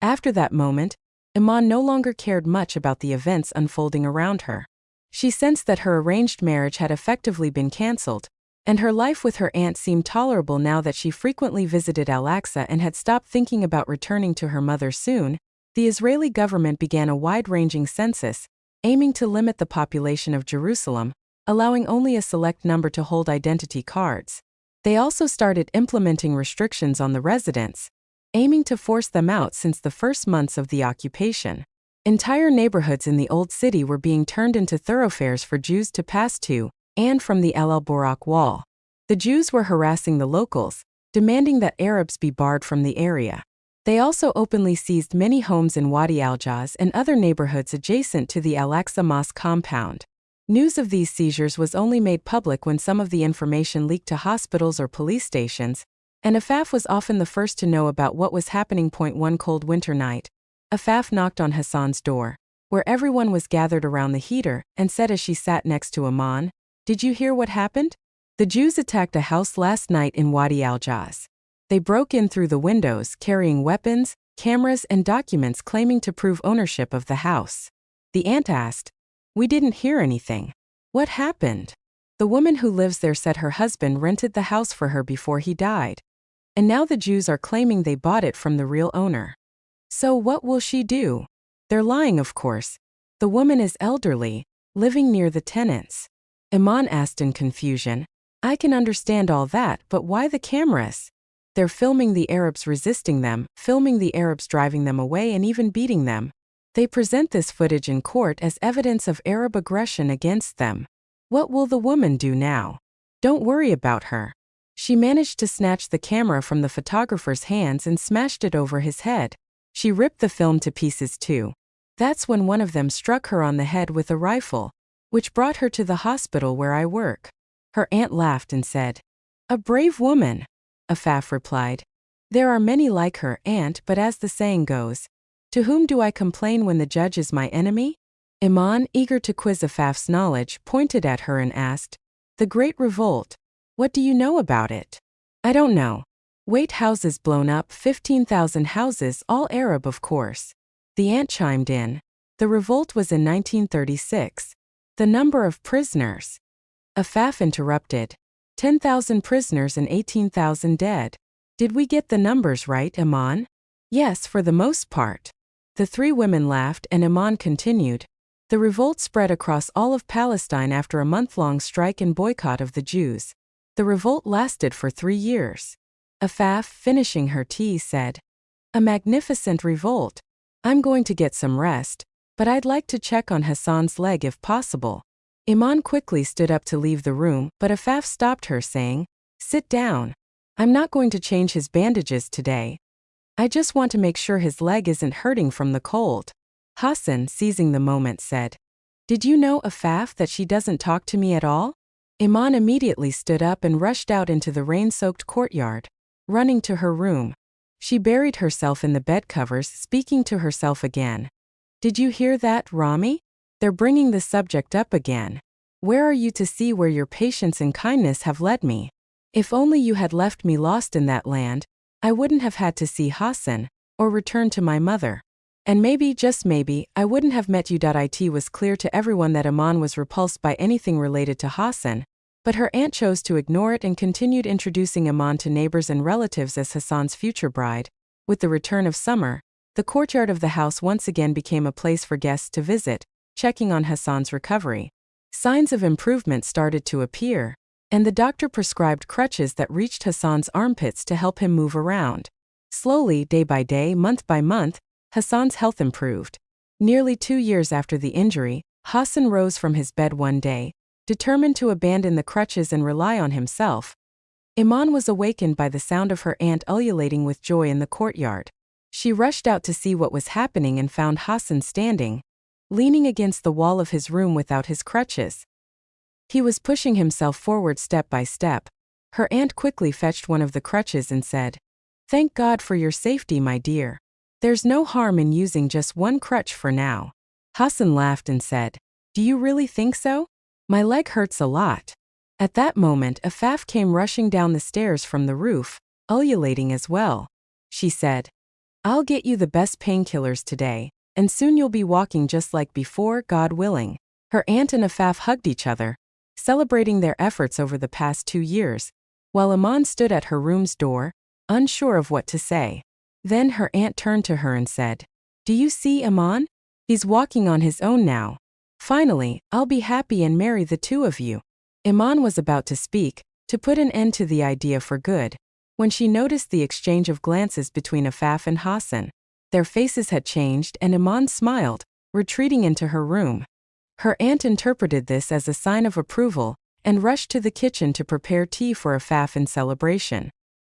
After that moment, Iman no longer cared much about the events unfolding around her. She sensed that her arranged marriage had effectively been cancelled, and her life with her aunt seemed tolerable now that she frequently visited Al-Aqsa and had stopped thinking about returning to her mother soon. The Israeli government began a wide-ranging census, aiming to limit the population of Jerusalem, allowing only a select number to hold identity cards. They also started implementing restrictions on the residents, aiming to force them out since the first months of the occupation. Entire neighborhoods in the Old City were being turned into thoroughfares for Jews to pass to and from the El Burak wall. The Jews were harassing the locals, demanding that Arabs be barred from the area. They also openly seized many homes in Wadi al-Jaz and other neighborhoods adjacent to the Al-Aqsa Mosque compound. News of these seizures was only made public when some of the information leaked to hospitals or police stations, and Afaf was often the first to know about what was happening. One cold winter night, Afaf knocked on Hassan's door, where everyone was gathered around the heater, and said as she sat next to Iman, "Did you hear what happened? The Jews attacked a house last night in Wadi al-Jaz. They broke in through the windows, carrying weapons, cameras, and documents claiming to prove ownership of the house." The aunt asked, "We didn't hear anything. What happened?" The woman who lives there said her husband rented the house for her before he died. And now the Jews are claiming they bought it from the real owner. So what will she do? They're lying, of course. The woman is elderly, living near the tenants. Iman asked in confusion, "I can understand all that, but why the cameras?" "They're filming the Arabs resisting them, filming the Arabs driving them away and even beating them. They present this footage in court as evidence of Arab aggression against them. What will the woman do now?" "Don't worry about her. She managed to snatch the camera from the photographer's hands and smashed it over his head. She ripped the film to pieces too. That's when one of them struck her on the head with a rifle, which brought her to the hospital where I work. Her aunt laughed and said, "A brave woman." Afaf replied, "There are many like her, aunt, but as the saying goes, to whom do I complain when the judge is my enemy?" Iman, eager to quiz Afaf's knowledge, pointed at her and asked, "The Great Revolt. What do you know about it?" "I don't know. Wait, houses blown up, 15,000 houses, all Arab of course." The aunt chimed in, "The revolt was in 1936. The number of prisoners." Afaf interrupted, 10,000 prisoners and 18,000 dead. "Did we get the numbers right, Iman?" "Yes, for the most part." The three women laughed and Iman continued, "The revolt spread across all of Palestine after a month-long strike and boycott of the Jews. The revolt lasted for 3 years. Afaf, finishing her tea, said, "A magnificent revolt. I'm going to get some rest, but I'd like to check on Hassan's leg if possible." Iman quickly stood up to leave the room, but Afaf stopped her, saying, "Sit down. I'm not going to change his bandages today. I just want to make sure his leg isn't hurting from the cold." Hassan, seizing the moment, said, "Did you know, Afaf, that she doesn't talk to me at all?" Iman immediately stood up and rushed out into the rain-soaked courtyard. Running to her room, she buried herself in the bed covers, speaking to herself again. "Did you hear that, Rami? They're bringing the subject up again. Where are you to see where your patience and kindness have led me? If only you had left me lost in that land, I wouldn't have had to see Hassan, or return to my mother. And maybe, just maybe, I wouldn't have met you." It was clear to everyone that Iman was repulsed by anything related to Hassan, but her aunt chose to ignore it and continued introducing Iman to neighbors and relatives as Hassan's future bride. With the return of summer, the courtyard of the house once again became a place for guests to visit, checking on Hassan's recovery. Signs of improvement started to appear, and the doctor prescribed crutches that reached Hassan's armpits to help him move around. Slowly, day by day, month by month, Hassan's health improved. Nearly 2 years after the injury, Hassan rose from his bed one day, determined to abandon the crutches and rely on himself. Iman was awakened by the sound of her aunt ululating with joy in the courtyard. She rushed out to see what was happening and found Hassan standing, leaning against the wall of his room without his crutches. He was pushing himself forward step by step. Her aunt quickly fetched one of the crutches and said, "Thank God for your safety, my dear. There's no harm in using just one crutch for now." Hassan laughed and said, "Do you really think so? My leg hurts a lot." At that moment, Afaf came rushing down the stairs from the roof, ululating as well. She said, "I'll get you the best painkillers today, and soon you'll be walking just like before, God willing." Her aunt and Afaf hugged each other, celebrating their efforts over the past 2 years, while Iman stood at her room's door, unsure of what to say. Then her aunt turned to her and said, "Do you see Iman? He's walking on his own now. Finally, I'll be happy and marry the two of you." Iman was about to speak, to put an end to the idea for good, when she noticed the exchange of glances between Afaf and Hassan. Their faces had changed and Iman smiled, retreating into her room. Her aunt interpreted this as a sign of approval and rushed to the kitchen to prepare tea for Afaf in celebration.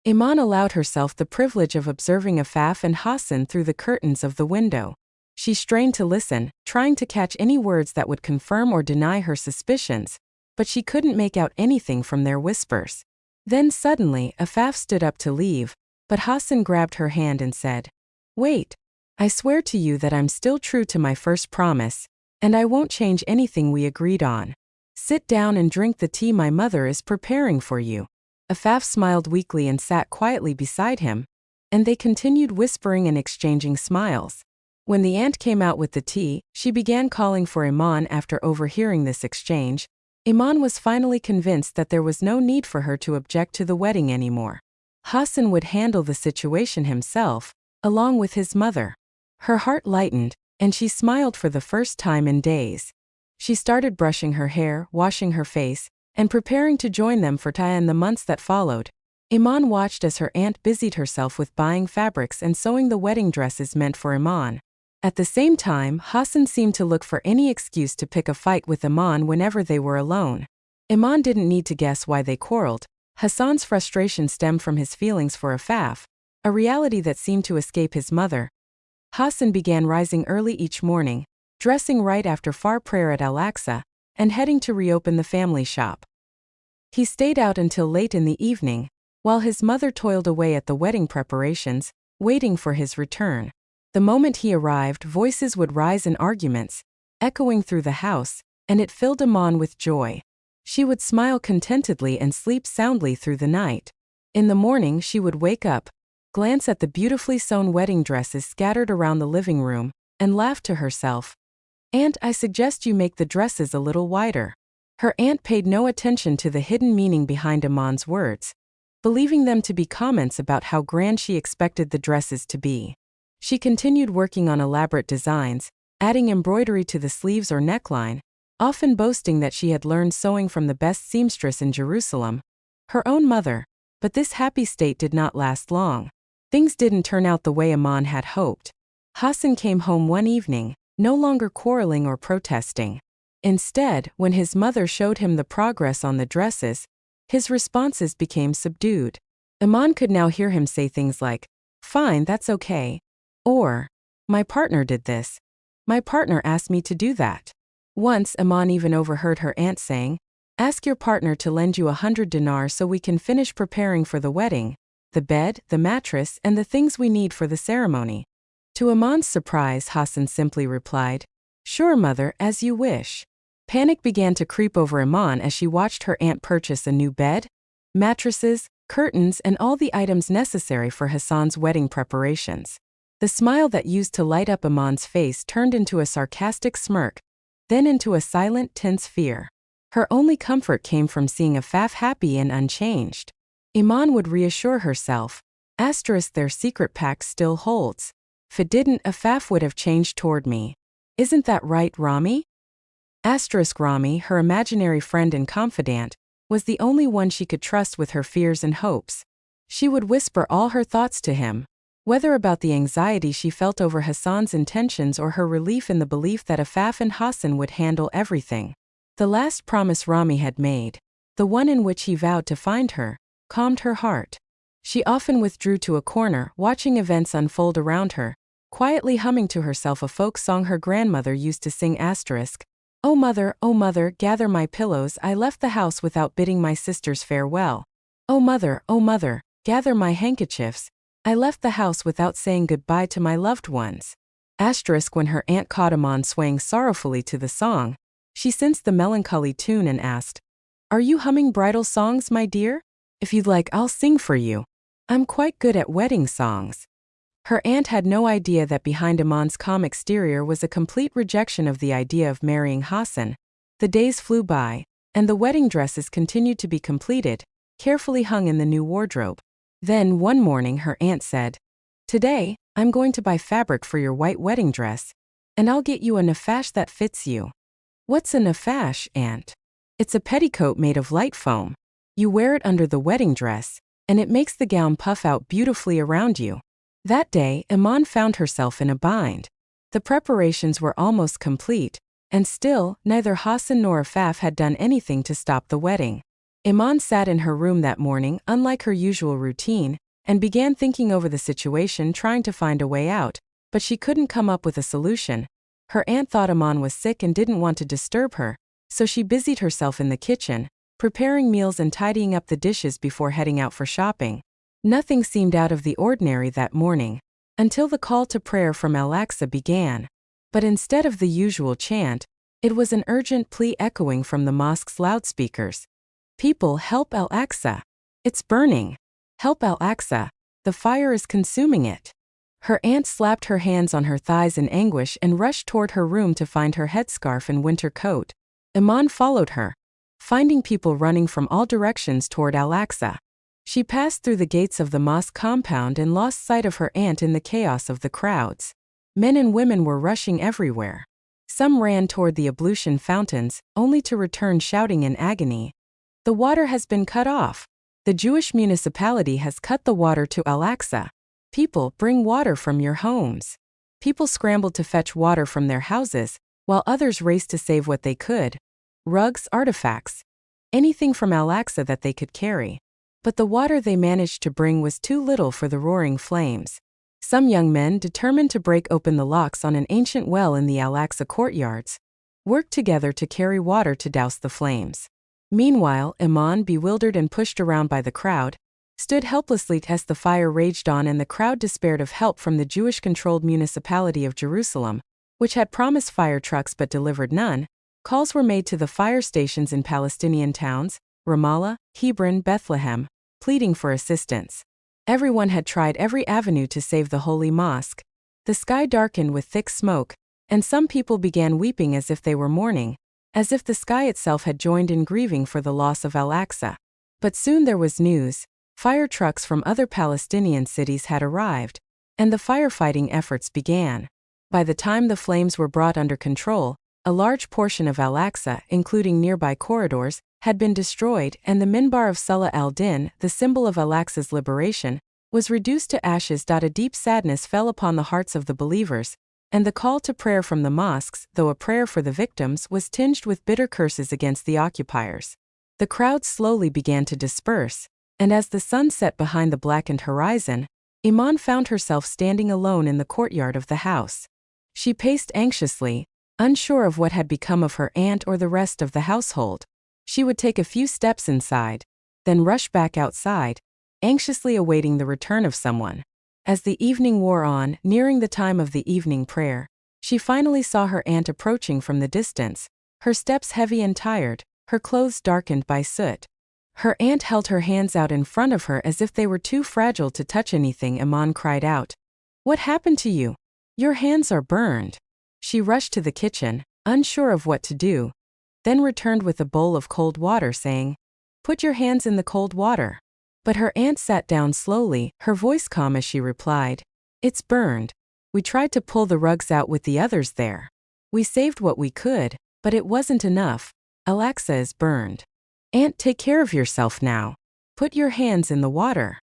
Iman allowed herself the privilege of observing Afaf and Hassan through the curtains of the window. She strained to listen, trying to catch any words that would confirm or deny her suspicions, but she couldn't make out anything from their whispers. Then suddenly, Afaf stood up to leave, but Hassan grabbed her hand and said, "Wait. I swear to you that I'm still true to my first promise, and I won't change anything we agreed on. Sit down and drink the tea my mother is preparing for you." Afaf smiled weakly and sat quietly beside him, and they continued whispering and exchanging smiles. When the aunt came out with the tea, she began calling for Iman. After overhearing this exchange, Iman was finally convinced that there was no need for her to object to the wedding anymore. Hassan would handle the situation himself, along with his mother. Her heart lightened, and she smiled for the first time in days. She started brushing her hair, washing her face, and preparing to join them for Taya in the months that followed. Iman watched as her aunt busied herself with buying fabrics and sewing the wedding dresses meant for Iman. At the same time, Hassan seemed to look for any excuse to pick a fight with Iman whenever they were alone. Iman didn't need to guess why they quarreled. Hassan's frustration stemmed from his feelings for Afaf, a reality that seemed to escape his mother. Hassan began rising early each morning, dressing right after Far prayer at Al-Aqsa, and heading to reopen the family shop. He stayed out until late in the evening, while his mother toiled away at the wedding preparations, waiting for his return. The moment he arrived, voices would rise in arguments, echoing through the house, and it filled Iman with joy. She would smile contentedly and sleep soundly through the night. In the morning she would wake up, glance at the beautifully sewn wedding dresses scattered around the living room, and laugh to herself. "Aunt, I suggest you make the dresses a little wider." Her aunt paid no attention to the hidden meaning behind Iman's words, believing them to be comments about how grand she expected the dresses to be. She continued working on elaborate designs, adding embroidery to the sleeves or neckline, often boasting that she had learned sewing from the best seamstress in Jerusalem, her own mother. But this happy state did not last long. Things didn't turn out the way Iman had hoped. Hassan came home one evening, no longer quarreling or protesting. Instead, when his mother showed him the progress on the dresses, his responses became subdued. Iman could now hear him say things like, "Fine, that's okay," or, "My partner did this. My partner asked me to do that." Once, Iman even overheard her aunt saying, "Ask your partner to lend you 100 dinars so we can finish preparing for the wedding, the bed, the mattress, and the things we need for the ceremony." To Iman's surprise, Hassan simply replied, "Sure, mother, as you wish." Panic began to creep over Iman as she watched her aunt purchase a new bed, mattresses, curtains, and all the items necessary for Hassan's wedding preparations. The smile that used to light up Iman's face turned into a sarcastic smirk, then into a silent, tense fear. Her only comfort came from seeing Afaf happy and unchanged. Iman would reassure herself, "Their secret pact still holds. If it didn't, Afaf would have changed toward me. Isn't that right, Rami?" Rami, her imaginary friend and confidant, was the only one she could trust with her fears and hopes. She would whisper all her thoughts to him, whether about the anxiety she felt over Hassan's intentions or her relief in the belief that Afaf and Hassan would handle everything. The last promise Rami had made, the one in which he vowed to find her, calmed her heart. She often withdrew to a corner, watching events unfold around her, quietly humming to herself a folk song her grandmother used to sing. Oh mother, gather my pillows, I left the house without bidding my sisters farewell. Oh mother, gather my handkerchiefs, I left the house without saying goodbye to my loved ones. When her aunt caught Iman swaying sorrowfully to the song, she sensed the melancholy tune and asked, "Are you humming bridal songs, my dear? If you'd like, I'll sing for you. I'm quite good at wedding songs." Her aunt had no idea that behind Iman's calm exterior was a complete rejection of the idea of marrying Hassan. The days flew by, and the wedding dresses continued to be completed, carefully hung in the new wardrobe. Then, one morning, her aunt said, "Today, I'm going to buy fabric for your white wedding dress, and I'll get you a nafash that fits you." "What's a nafash, aunt?" "It's a petticoat made of light foam. You wear it under the wedding dress, and it makes the gown puff out beautifully around you." That day, Iman found herself in a bind. The preparations were almost complete, and still, neither Hassan nor Afaf had done anything to stop the wedding. Iman sat in her room that morning, unlike her usual routine, and began thinking over the situation, trying to find a way out, but she couldn't come up with a solution. Her aunt thought Iman was sick and didn't want to disturb her, so she busied herself in the kitchen, preparing meals and tidying up the dishes before heading out for shopping. Nothing seemed out of the ordinary that morning, until the call to prayer from Al-Aqsa began. But instead of the usual chant, it was an urgent plea echoing from the mosque's loudspeakers. "People, help Al-Aqsa! It's burning! Help Al-Aqsa! The fire is consuming it!" Her aunt slapped her hands on her thighs in anguish and rushed toward her room to find her headscarf and winter coat. Iman followed her, finding people running from all directions toward Al-Aqsa. She passed through the gates of the mosque compound and lost sight of her aunt in the chaos of the crowds. Men and women were rushing everywhere. Some ran toward the ablution fountains, only to return shouting in agony, "The water has been cut off! The Jewish municipality has cut the water to Al-Aqsa! People, bring water from your homes!" People scrambled to fetch water from their houses, while others raced to save what they could: rugs, artifacts, anything from Al-Aqsa that they could carry. but the water they managed to bring was too little for the roaring flames. Some young men, determined to break open the locks on an ancient well in the Al-Aqsa courtyards, worked together to carry water to douse the flames. Meanwhile, Iman, bewildered and pushed around by the crowd, stood helplessly as the fire raged on and the crowd despaired of help from the Jewish-controlled municipality of Jerusalem, which had promised fire trucks but delivered none. Calls were made to the fire stations in Palestinian towns, Ramallah, Hebron, Bethlehem, pleading for assistance. Everyone had tried every avenue to save the holy mosque. The sky darkened with thick smoke, and some people began weeping as if they were mourning, as if the sky itself had joined in grieving for the loss of Al-Aqsa. But soon there was news. Fire trucks from other Palestinian cities had arrived, and the firefighting efforts began. By the time the flames were brought under control, a large portion of Al-Aqsa, including nearby corridors, had been destroyed, and the minbar of Salah al-Din, the symbol of Al-Aqsa's liberation, was reduced to ashes. A deep sadness fell upon the hearts of the believers, and the call to prayer from the mosques, though a prayer for the victims, was tinged with bitter curses against the occupiers. The crowd slowly began to disperse, and as the sun set behind the blackened horizon, Iman found herself standing alone in the courtyard of the house. She paced anxiously, unsure of what had become of her aunt or the rest of the household. She would take a few steps inside, then rush back outside, anxiously awaiting the return of someone. As the evening wore on, nearing the time of the evening prayer, she finally saw her aunt approaching from the distance, her steps heavy and tired, her clothes darkened by soot. Her aunt held her hands out in front of her as if they were too fragile to touch anything. Iman cried out, "What happened to you? Your hands are burned." She rushed to the kitchen, unsure of what to do, then returned with a bowl of cold water saying, "Put your hands in the cold water." But her aunt sat down slowly, her voice calm as she replied, "It's burned. We tried to pull the rugs out with the others there. We saved what we could, but it wasn't enough. Al-Aqsa is burned. Aunt, take care of yourself now. Put your hands in the water."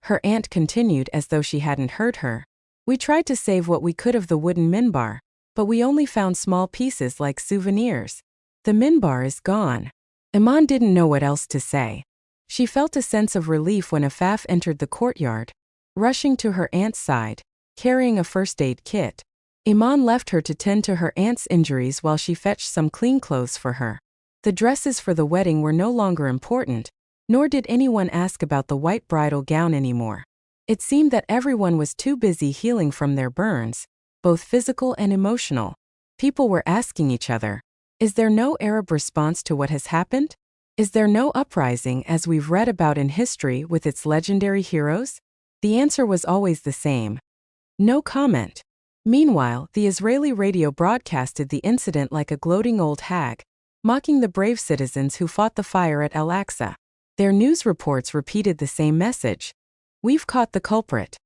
Her aunt continued as though she hadn't heard her. "We tried to save what we could of the wooden minbar, but we only found small pieces like souvenirs. The minbar is gone." Iman didn't know what else to say. She felt a sense of relief when Afaf entered the courtyard, rushing to her aunt's side, carrying a first aid kit. Iman left her to tend to her aunt's injuries while she fetched some clean clothes for her. The dresses for the wedding were no longer important, nor did anyone ask about the white bridal gown anymore. It seemed that everyone was too busy healing from their burns, both physical and emotional. People were asking each other, "Is there no Arab response to what has happened? Is there no uprising as we've read about in history with its legendary heroes?" The answer was always the same: no comment. Meanwhile, the Israeli radio broadcasted the incident like a gloating old hag, mocking the brave citizens who fought the fire at Al-Aqsa. Their news reports repeated the same message: "We've caught the culprit.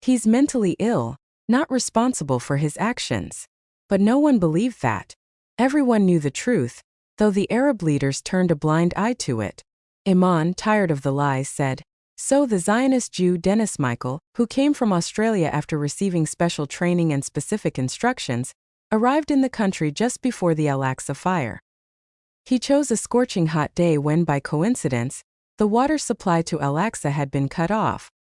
He's mentally ill, not responsible for his actions." But no one believed that. Everyone knew the truth, though the Arab leaders turned a blind eye to it. Iman, tired of the lies, said, "So the Zionist Jew Dennis Michael, who came from Australia after receiving special training and specific instructions, arrived in the country just before the Al-Aqsa fire. He chose a scorching hot day when, by coincidence, the water supply to Al-Aqsa had been cut off.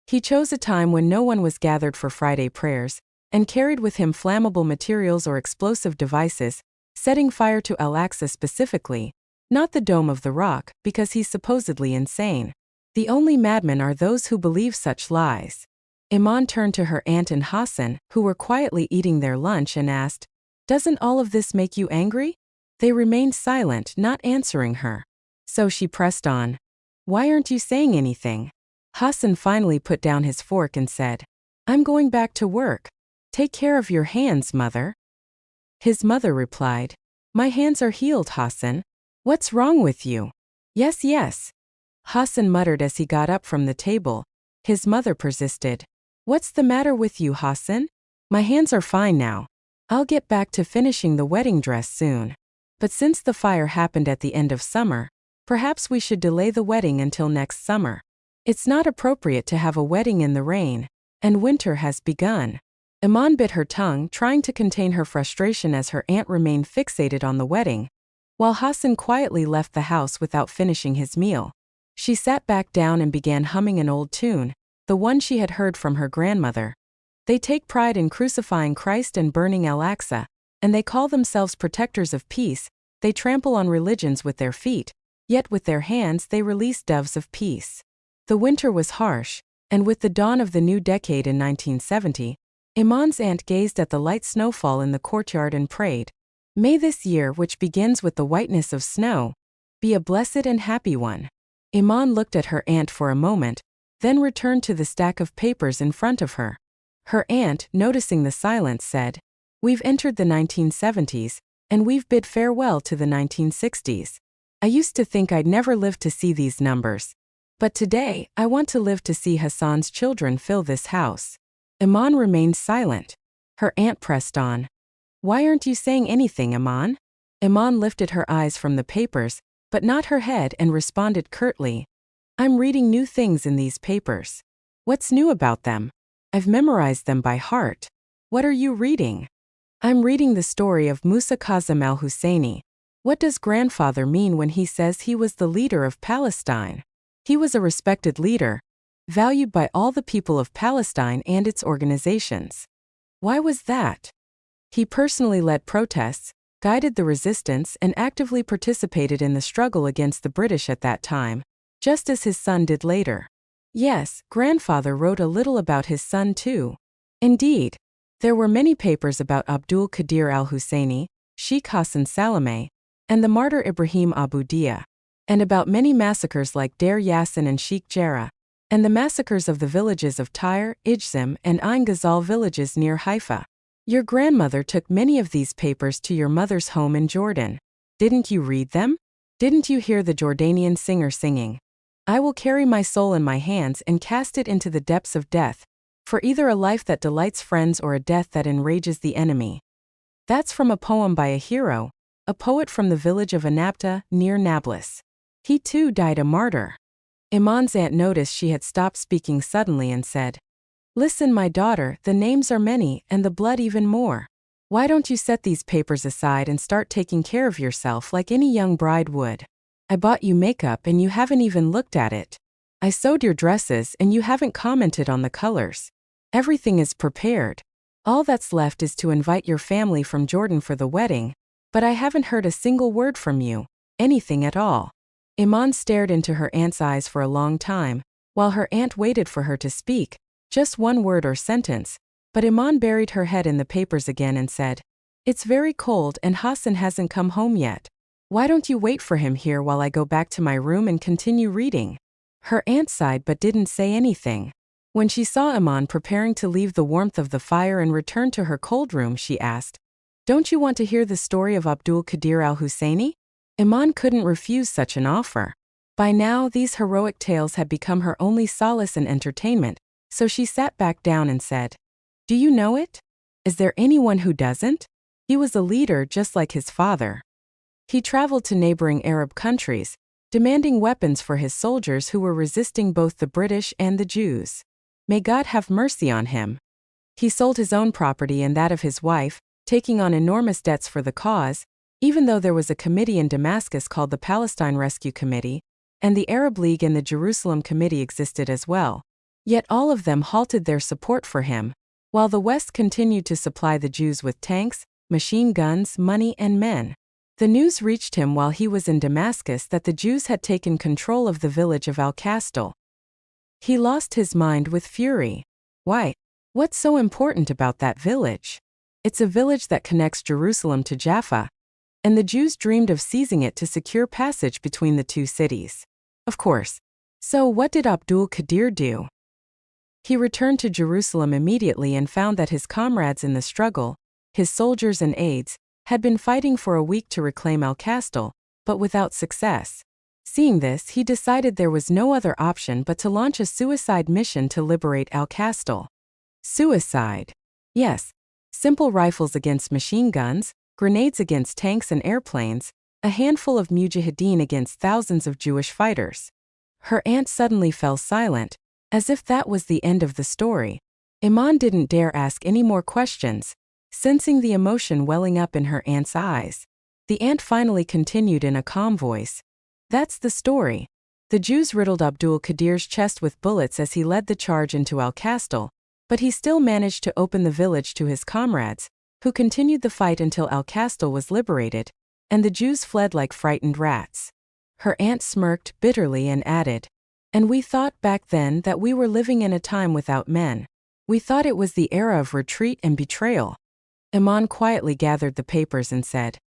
He chose a time when no one was gathered for Friday prayers, and carried with him flammable materials or explosive devices, setting fire to Al-Aqsa specifically, not the Dome of the Rock, because he's supposedly insane. The only madmen are those who believe such lies." Iman turned to her aunt and Hassan, who were quietly eating their lunch, and asked, "Doesn't all of this make you angry?" They remained silent, not answering her. So she pressed on, "Why aren't you saying anything?" Hassan finally put down his fork and said, "I'm going back to work. Take care of your hands, mother." His mother replied, "My hands are healed, Hassan. What's wrong with you?" "Yes, yes," Hassan muttered as he got up from the table. His mother persisted, "What's the matter with you, Hassan?" "My hands are fine now. I'll get back to finishing the wedding dress soon. But since the fire happened at the end of summer, perhaps we should delay the wedding until next summer. It's not appropriate to have a wedding in the rain, and winter has begun." Iman bit her tongue, trying to contain her frustration as her aunt remained fixated on the wedding, while Hassan quietly left the house without finishing his meal. She sat back down and began humming an old tune, the one she had heard from her grandmother. They take pride in crucifying Christ and burning Al-Aqsa, and they call themselves protectors of peace. They trample on religions with their feet, yet with their hands they release doves of peace. The winter was harsh, and with the dawn of the new decade in 1970, Iman's aunt gazed at the light snowfall in the courtyard and prayed, "May this year, which begins with the whiteness of snow, be a blessed and happy one." Iman looked at her aunt for a moment, then returned to the stack of papers in front of her. Her aunt, noticing the silence, said, "We've entered the 1970s, and we've bid farewell to the 1960s. I used to think I'd never live to see these numbers. But today, I want to live to see Hassan's children fill this house." Iman remained silent. Her aunt pressed on. "Why aren't you saying anything, Iman?" Iman lifted her eyes from the papers, but not her head, and responded curtly, "I'm reading new things in these papers." "What's new about them?" "I've memorized them by heart." "What are you reading?" "I'm reading the story of Musa Kazem al-Husseini." "What does grandfather mean when he says he was the leader of Palestine?" "He was a respected leader, valued by all the people of Palestine and its organizations." "Why was that?" "He personally led protests, guided the resistance, and actively participated in the struggle against the British at that time, just as his son did later." "Yes, grandfather wrote a little about his son too." "Indeed. There were many papers about Abdul Qadir al-Husseini, Sheikh Hassan Salameh, and the martyr Ibrahim Abu Dia, and about many massacres like Deir Yassin and Sheikh Jarrah, and the massacres of the villages of Tyre, Ibtisam, and Ain Ghazal villages near Haifa. Your grandmother took many of these papers to your mother's home in Jordan. Didn't you read them? Didn't you hear the Jordanian singer singing, 'I will carry my soul in my hands and cast it into the depths of death, for either a life that delights friends or a death that enrages the enemy'?" That's from a poem by a hero, a poet from the village of Anabta, near Nablus. He too died a martyr. Iman's aunt noticed she had stopped speaking suddenly and said, "Listen, my daughter, the names are many, and the blood even more. Why don't you set these papers aside and start taking care of yourself like any young bride would? I bought you makeup and you haven't even looked at it. I sewed your dresses and you haven't commented on the colors. Everything is prepared. All that's left is to invite your family from Jordan for the wedding, but I haven't heard a single word from you, anything at all." Iman stared into her aunt's eyes for a long time, while her aunt waited for her to speak, just one word or sentence, but Iman buried her head in the papers again and said, "It's very cold and Hassan hasn't come home yet. Why don't you wait for him here while I go back to my room and continue reading?" Her aunt sighed but didn't say anything. When she saw Iman preparing to leave the warmth of the fire and return to her cold room, she asked, "Don't you want to hear the story of Abdul Qadir al-Husseini?" Iman couldn't refuse such an offer. By now, these heroic tales had become her only solace and entertainment, so she sat back down and said, "Do you know it? Is there anyone who doesn't? He was a leader just like his father. He traveled to neighboring Arab countries, demanding weapons for his soldiers who were resisting both the British and the Jews. May God have mercy on him. He sold his own property and that of his wife, taking on enormous debts for the cause, even though there was a committee in Damascus called the Palestine Rescue Committee, and the Arab League and the Jerusalem Committee existed as well. Yet all of them halted their support for him, while the West continued to supply the Jews with tanks, machine guns, money, and men. The news reached him while he was in Damascus that the Jews had taken control of the village of Al-Kastal. He lost his mind with fury. Why? What's so important about that village? It's a village that connects Jerusalem to Jaffa, and the Jews dreamed of seizing it to secure passage between the two cities. Of course. So what did Abdul Qadir do? He returned to Jerusalem immediately and found that his comrades in the struggle, his soldiers and aides, had been fighting for a week to reclaim Al-Kastal, but without success. Seeing this, he decided there was no other option but to launch a suicide mission to liberate Al-Kastal. Suicide. Yes. Simple rifles against machine guns, grenades against tanks and airplanes, a handful of mujahideen against thousands of Jewish fighters. Her aunt suddenly fell silent, as if that was the end of the story. Iman didn't dare ask any more questions, sensing the emotion welling up in her aunt's eyes. The aunt finally continued in a calm voice. "That's the story. The Jews riddled Abdul Qadir's chest with bullets as he led the charge into Al-Kastal, but he still managed to open the village to his comrades, who continued the fight until Al-Kastal was liberated, and the Jews fled like frightened rats. Her aunt smirked bitterly and added, "And we thought back then that we were living in a time without men. We thought it was the era of retreat and betrayal." Iman quietly gathered the papers and said,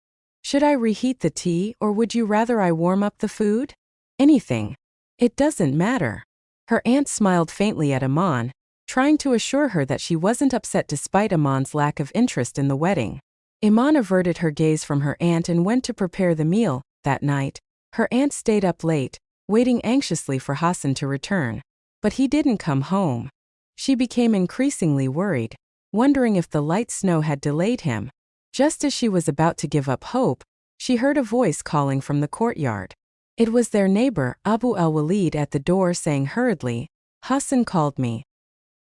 "Should I reheat the tea, or would you rather I warm up the food?" "Anything. It doesn't matter." Her aunt smiled faintly at Iman, trying to assure her that she wasn't upset despite Iman's lack of interest in the wedding. Iman averted her gaze from her aunt and went to prepare the meal. That night, her aunt stayed up late, waiting anxiously for Hassan to return. But he didn't come home. She became increasingly worried, wondering if the light snow had delayed him. Just as she was about to give up hope, she heard a voice calling from the courtyard. It was their neighbor, Abu al-Walid, at the door saying hurriedly, "Hassan called me.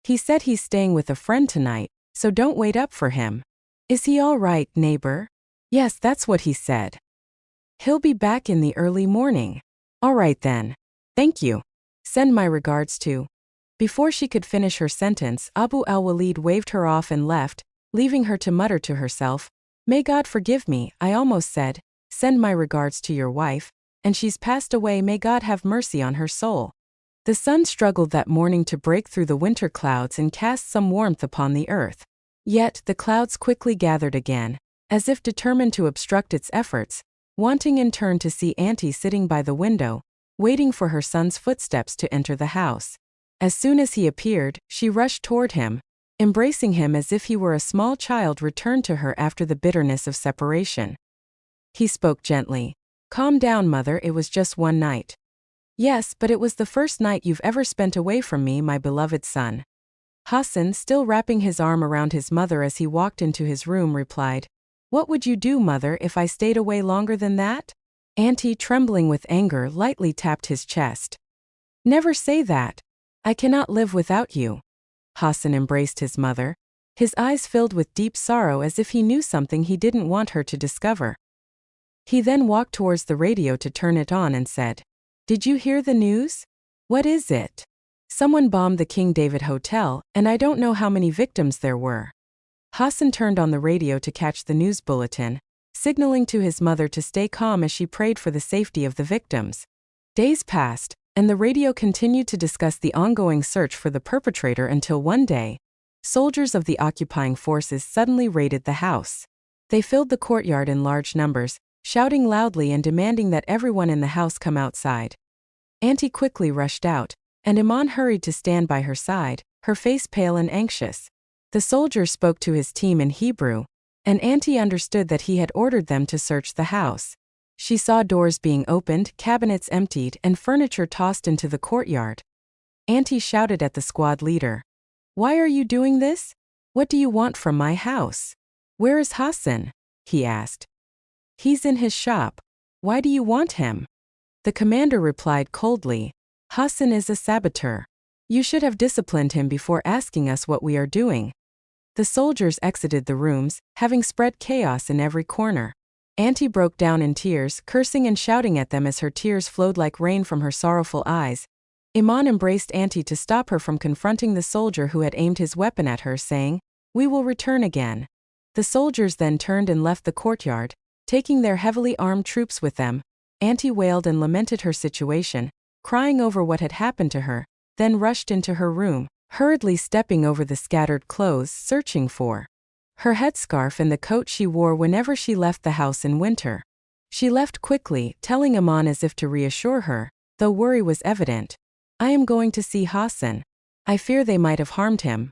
He said he's staying with a friend tonight, so don't wait up for him." "Is he all right, neighbor?" "Yes, that's what he said. He'll be back in the early morning." "All right then. Thank you. Send my regards to..." Before she could finish her sentence, Abu al-Walid waved her off and left, leaving her to mutter to herself, "May God forgive me, I almost said, send my regards to your wife, and she's passed away, may God have mercy on her soul." The sun struggled that morning to break through the winter clouds and cast some warmth upon the earth. Yet, the clouds quickly gathered again, as if determined to obstruct its efforts, wanting in turn to see Auntie sitting by the window, waiting for her son's footsteps to enter the house. As soon as he appeared, she rushed toward him, embracing him as if he were a small child returned to her after the bitterness of separation. He spoke gently. "Calm down, mother, it was just one night." "Yes, but it was the first night you've ever spent away from me, my beloved son." Hassan, still wrapping his arm around his mother as he walked into his room, replied, "What would you do, mother, if I stayed away longer than that?" Auntie, trembling with anger, lightly tapped his chest. "Never say that. I cannot live without you." Hassan embraced his mother, his eyes filled with deep sorrow as if he knew something he didn't want her to discover. He then walked towards the radio to turn it on and said, "Did you hear the news?" "What is it?" "Someone bombed the King David Hotel, and I don't know how many victims there were." Hassan turned on the radio to catch the news bulletin, signaling to his mother to stay calm as she prayed for the safety of the victims. Days passed, and the radio continued to discuss the ongoing search for the perpetrator until one day, soldiers of the occupying forces suddenly raided the house. They filled the courtyard in large numbers, shouting loudly and demanding that everyone in the house come outside. Auntie quickly rushed out, and Iman hurried to stand by her side, her face pale and anxious. The soldier spoke to his team in Hebrew, and Auntie understood that he had ordered them to search the house. She saw doors being opened, cabinets emptied, and furniture tossed into the courtyard. Auntie shouted at the squad leader, "Why are you doing this? What do you want from my house?" "Where is Hassan?" he asked. "He's in his shop. Why do you want him?" The commander replied coldly, "Hassan is a saboteur. You should have disciplined him before asking us what we are doing." The soldiers exited the rooms, having spread chaos in every corner. Auntie broke down in tears, cursing and shouting at them as her tears flowed like rain from her sorrowful eyes. Iman embraced Auntie to stop her from confronting the soldier who had aimed his weapon at her, saying, "We will return again." The soldiers then turned and left the courtyard, taking their heavily armed troops with them. Auntie wailed and lamented her situation, crying over what had happened to her, then rushed into her room, hurriedly stepping over the scattered clothes, searching for her headscarf and the coat she wore whenever she left the house in winter. She left quickly, telling Iman as if to reassure her, though worry was evident, "I am going to see Hassan. I fear they might have harmed him."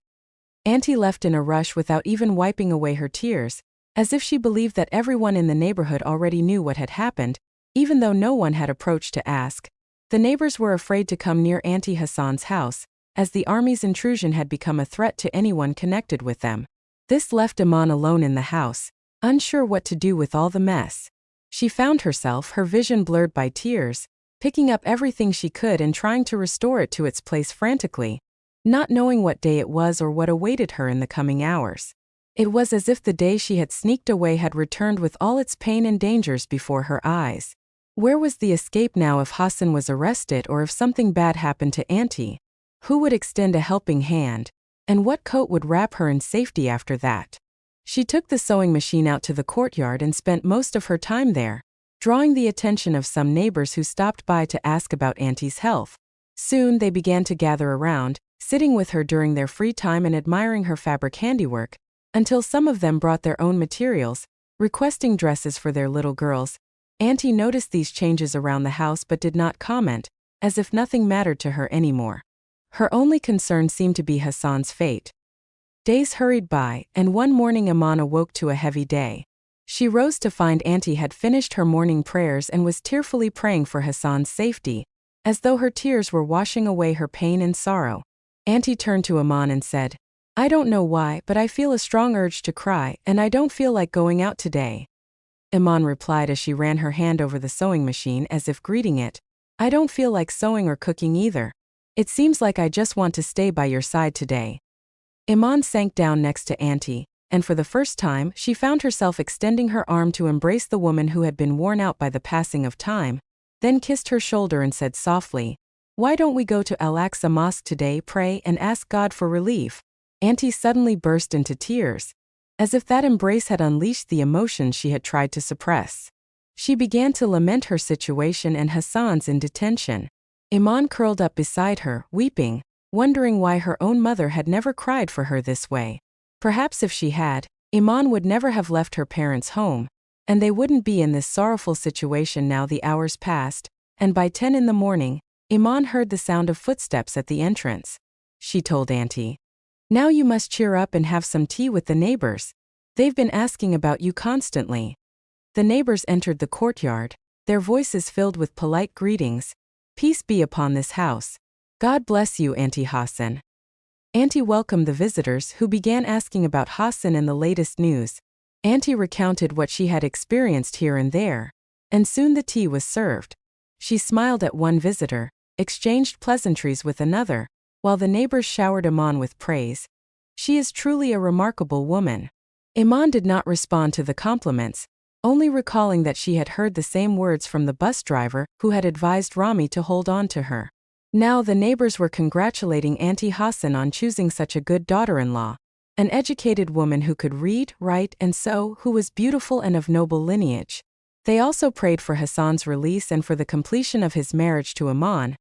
Auntie left in a rush without even wiping away her tears, as if she believed that everyone in the neighborhood already knew what had happened, even though no one had approached to ask. The neighbors were afraid to come near Auntie Hassan's house, as the army's intrusion had become a threat to anyone connected with them. This left Iman alone in the house, unsure what to do with all the mess. She found herself, her vision blurred by tears, picking up everything she could and trying to restore it to its place frantically, not knowing what day it was or what awaited her in the coming hours. It was as if the day she had sneaked away had returned with all its pain and dangers before her eyes. Where was the escape now if Hassan was arrested or if something bad happened to Auntie? Who would extend a helping hand? And what coat would wrap her in safety after that? She took the sewing machine out to the courtyard and spent most of her time there, drawing the attention of some neighbors who stopped by to ask about Auntie's health. Soon they began to gather around, sitting with her during their free time and admiring her fabric handiwork, until some of them brought their own materials, requesting dresses for their little girls. Auntie noticed these changes around the house but did not comment, as if nothing mattered to her anymore. Her only concern seemed to be Hassan's fate. Days hurried by, and one morning Iman awoke to a heavy day. She rose to find Auntie had finished her morning prayers and was tearfully praying for Hassan's safety, as though her tears were washing away her pain and sorrow. Auntie turned to Iman and said, "I don't know why, but I feel a strong urge to cry, and I don't feel like going out today." Iman replied as she ran her hand over the sewing machine as if greeting it, "I don't feel like sewing or cooking either. It seems like I just want to stay by your side today." Iman sank down next to Auntie, and for the first time she found herself extending her arm to embrace the woman who had been worn out by the passing of time, then kissed her shoulder and said softly, "Why don't we go to Al-Aqsa Mosque today, pray and ask God for relief?" Auntie suddenly burst into tears, as if that embrace had unleashed the emotions she had tried to suppress. She began to lament her situation and Hassan's in detention. Iman curled up beside her, weeping, wondering why her own mother had never cried for her this way. Perhaps if she had, Iman would never have left her parents' home, and they wouldn't be in this sorrowful situation now. The hours passed, and by 10 in the morning, Iman heard the sound of footsteps at the entrance. She told Auntie, "Now you must cheer up and have some tea with the neighbors. They've been asking about you constantly." The neighbors entered the courtyard, their voices filled with polite greetings. "Peace be upon this house. God bless you, Auntie Hassan." Auntie welcomed the visitors who began asking about Hassan and the latest news. Auntie recounted what she had experienced here and there, and soon the tea was served. She smiled at one visitor, exchanged pleasantries with another, while the neighbors showered Iman with praise. "She is truly a remarkable woman." Iman did not respond to the compliments, only recalling that she had heard the same words from the bus driver who had advised Rami to hold on to her. Now the neighbors were congratulating Auntie Hassan on choosing such a good daughter-in-law, an educated woman who could read, write, and sew, who was beautiful and of noble lineage. They also prayed for Hassan's release and for the completion of his marriage to Iman.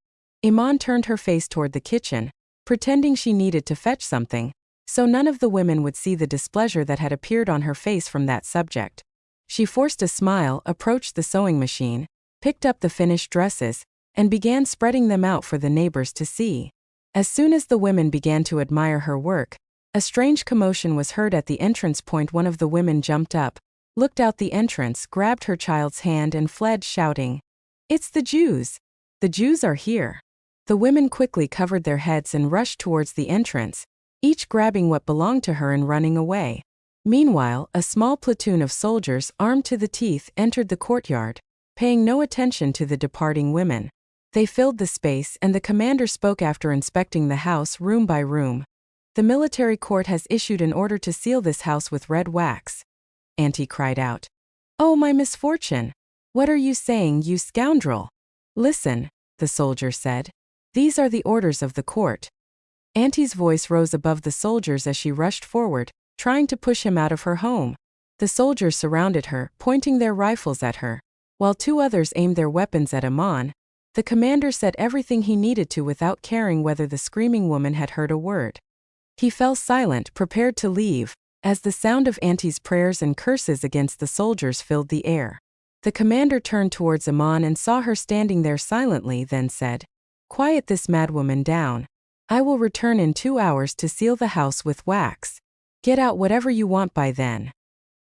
Iman turned her face toward the kitchen, pretending she needed to fetch something, so none of the women would see the displeasure that had appeared on her face from that subject. She forced a smile, approached the sewing machine, picked up the finished dresses, and began spreading them out for the neighbors to see. As soon as the women began to admire her work, a strange commotion was heard at the entrance point. One of the women jumped up, looked out the entrance, grabbed her child's hand and fled, shouting, "It's the Jews! The Jews are here!" The women quickly covered their heads and rushed towards the entrance, each grabbing what belonged to her and running away. Meanwhile, a small platoon of soldiers armed to the teeth entered the courtyard, paying no attention to the departing women. They filled the space and the commander spoke after inspecting the house room by room. "The military court has issued an order to seal this house with red wax." Auntie cried out, "Oh, my misfortune! What are you saying, you scoundrel?" "Listen," the soldier said. "These are the orders of the court." Auntie's voice rose above the soldiers as she rushed forward, trying to push him out of her home. The soldiers surrounded her, pointing their rifles at her, while two others aimed their weapons at Iman. The commander said everything he needed to without caring whether the screaming woman had heard a word. He fell silent, prepared to leave, as the sound of Auntie's prayers and curses against the soldiers filled the air. The commander turned towards Iman and saw her standing there silently, then said, "Quiet this madwoman down. I will return in 2 hours to seal the house with wax. Get out whatever you want by then."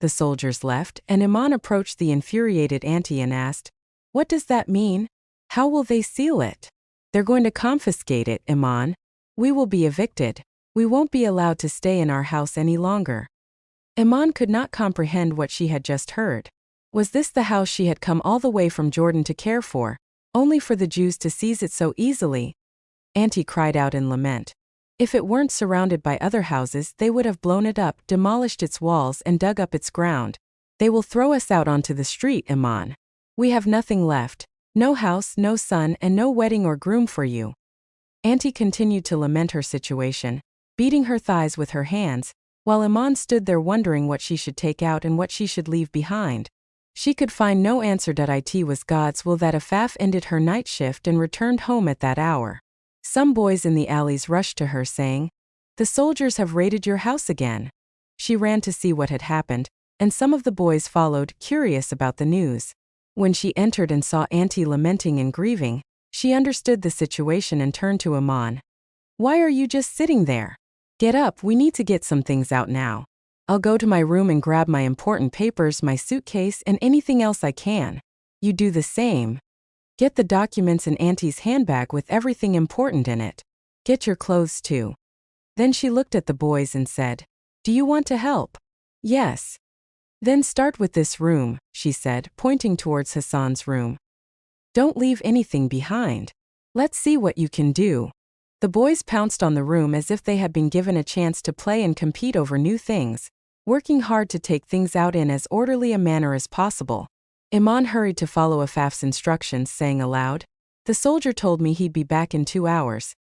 The soldiers left, and Iman approached the infuriated Auntie and asked, "What does that mean? How will they seal it?" "They're going to confiscate it, Iman. We will be evicted. We won't be allowed to stay in our house any longer." Iman could not comprehend what she had just heard. Was this the house she had come all the way from Jordan to care for, only for the Jews to seize it so easily? Auntie cried out in lament. If it weren't surrounded by other houses, they would have blown it up, demolished its walls and dug up its ground. "They will throw us out onto the street, Iman. We have nothing left. No house, no son, and no wedding or groom for you. Auntie continued to lament her situation, beating her thighs with her hands, while Iman stood there wondering what she should take out and what she should leave behind. She could find no answer. It was God's will that Afaf ended her night shift and returned home at that hour. Some boys in the alleys rushed to her saying, "The soldiers have raided your house again." She ran to see what had happened, and some of the boys followed, curious about the news. When she entered and saw Auntie lamenting and grieving, she understood the situation and turned to Iman. "Why are you just sitting there? Get up, we need to get some things out now. I'll go to my room and grab my important papers, my suitcase, and anything else I can. You do the same. Get the documents in Auntie's handbag with everything important in it. Get your clothes too." Then she looked at the boys and said, "Do you want to help?" "Yes." "Then start with this room," she said, pointing towards Hassan's room. "Don't leave anything behind. Let's see what you can do." The boys pounced on the room as if they had been given a chance to play and compete over new things, working hard to take things out in as orderly a manner as possible. Iman hurried to follow Afaf's instructions, saying aloud, "The soldier told me he'd be back in 2 hours."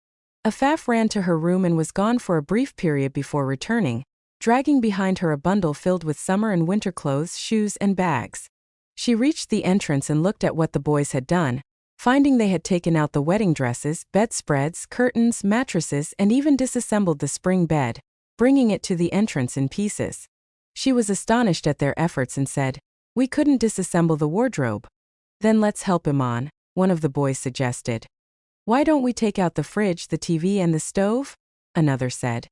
Afaf ran to her room and was gone for a brief period before returning, dragging behind her a bundle filled with summer and winter clothes, shoes, and bags. She reached the entrance and looked at what the boys had done, finding they had taken out the wedding dresses, bedspreads, curtains, mattresses, and even disassembled the spring bed, bringing it to the entrance in pieces. She was astonished at their efforts and said, "We couldn't disassemble the wardrobe." "Then let's help Iman," one of the boys suggested. "Why don't we take out the fridge, the TV, and the stove?" another said.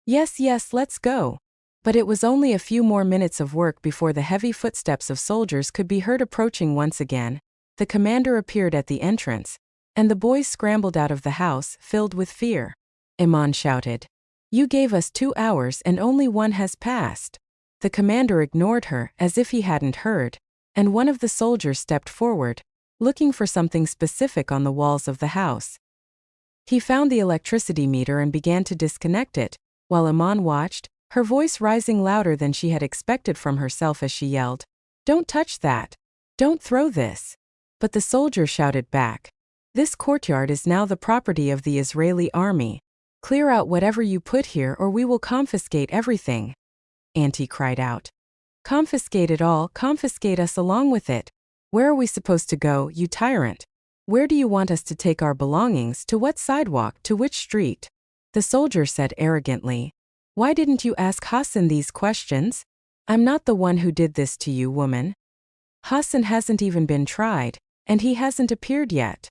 Yes, let's go." But it was only a few more minutes of work before the heavy footsteps of soldiers could be heard approaching once again. The commander appeared at the entrance, and the boys scrambled out of the house, filled with fear. Iman shouted, "You gave us 2 hours and only 1 has passed." The commander ignored her as if he hadn't heard, and one of the soldiers stepped forward, looking for something specific on the walls of the house. He found the electricity meter and began to disconnect it, while Iman watched, her voice rising louder than she had expected from herself as she yelled, "Don't touch that! Don't throw this!" But the soldier shouted back, "This courtyard is now the property of the Israeli army. Clear out whatever you put here or we will confiscate everything." Auntie cried out, "Confiscate it all, confiscate us along with it. Where are we supposed to go, you tyrant? Where do you want us to take our belongings, to what sidewalk, to which street?" The soldier said arrogantly, "Why didn't you ask Hassan these questions? I'm not the one who did this to you, woman. Hassan hasn't even been tried, and he hasn't appeared yet.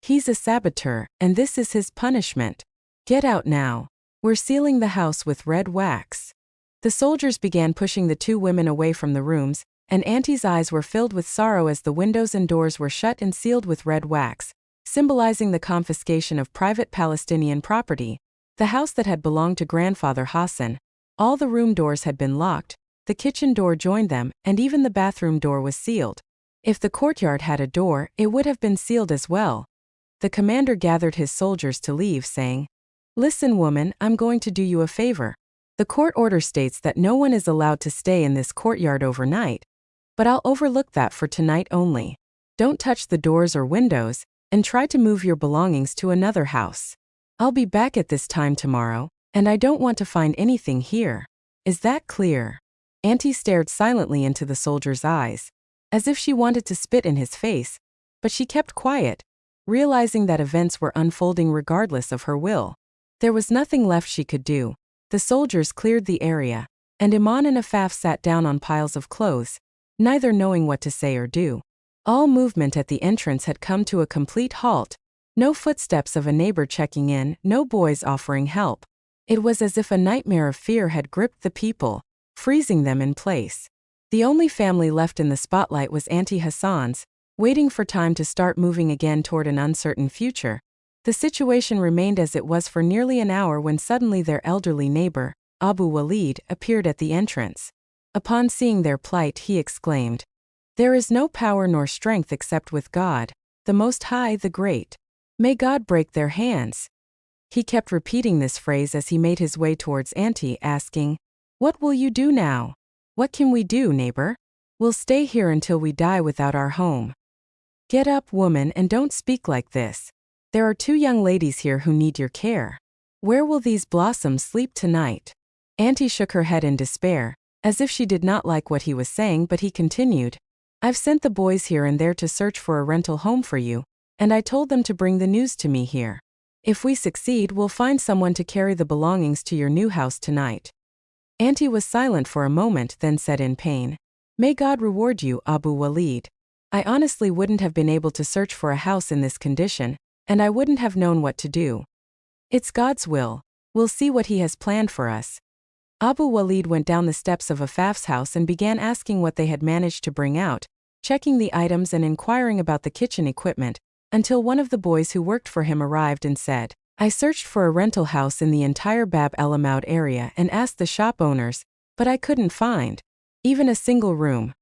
He's a saboteur, and this is his punishment. Get out now. We're sealing the house with red wax." The soldiers began pushing the 2 women away from the rooms, and Auntie's eyes were filled with sorrow as the windows and doors were shut and sealed with red wax, symbolizing the confiscation of private Palestinian property, the house that had belonged to grandfather Hassan. All the room doors had been locked, the kitchen door joined them, and even the bathroom door was sealed. If the courtyard had a door, it would have been sealed as well. The commander gathered his soldiers to leave, saying, "Listen, woman, I'm going to do you a favor. The court order states that no one is allowed to stay in this courtyard overnight, but I'll overlook that for tonight only. Don't touch the doors or windows, and try to move your belongings to another house. I'll be back at this time tomorrow, and I don't want to find anything here. Is that clear?" Auntie stared silently into the soldier's eyes, as if she wanted to spit in his face, but she kept quiet, realizing that events were unfolding regardless of her will. There was nothing left she could do. The soldiers cleared the area, and Iman and Afaf sat down on piles of clothes, neither knowing what to say or do. All movement at the entrance had come to a complete halt. No footsteps of a neighbor checking in, no boys offering help. It was as if a nightmare of fear had gripped the people, freezing them in place. The only family left in the spotlight was Auntie Hassan's, waiting for time to start moving again toward an uncertain future. The situation remained as it was for nearly an hour when suddenly their elderly neighbor, Abu Walid, appeared at the entrance. Upon seeing their plight, he exclaimed, "There is no power nor strength except with God, the Most High, the Great. May God break their hands." He kept repeating this phrase as he made his way towards Auntie, asking, "What will you do now? What can we do, neighbor? We'll stay here until we die without our home. Get up, woman, and don't speak like this. There are 2 young ladies here who need your care. Where will these blossoms sleep tonight? Auntie shook her head in despair, as if she did not like what he was saying, but he continued. I've sent the boys here and there to search for a rental home for you, and I told them to bring the news to me here. If we succeed, we'll find someone to carry the belongings to your new house tonight. Auntie was silent for a moment, then said in pain, May God reward you, Abu Walid. I honestly wouldn't have been able to search for a house in this condition, and I wouldn't have known what to do. It's God's will. We'll see what He has planned for us. Abu Walid went down the steps of Afaf's house and began asking what they had managed to bring out, checking the items and inquiring about the kitchen equipment, until one of the boys who worked for him arrived and said, I searched for a rental house in the entire Bab el Amaud area and asked the shop owners, but I couldn't find even a single room.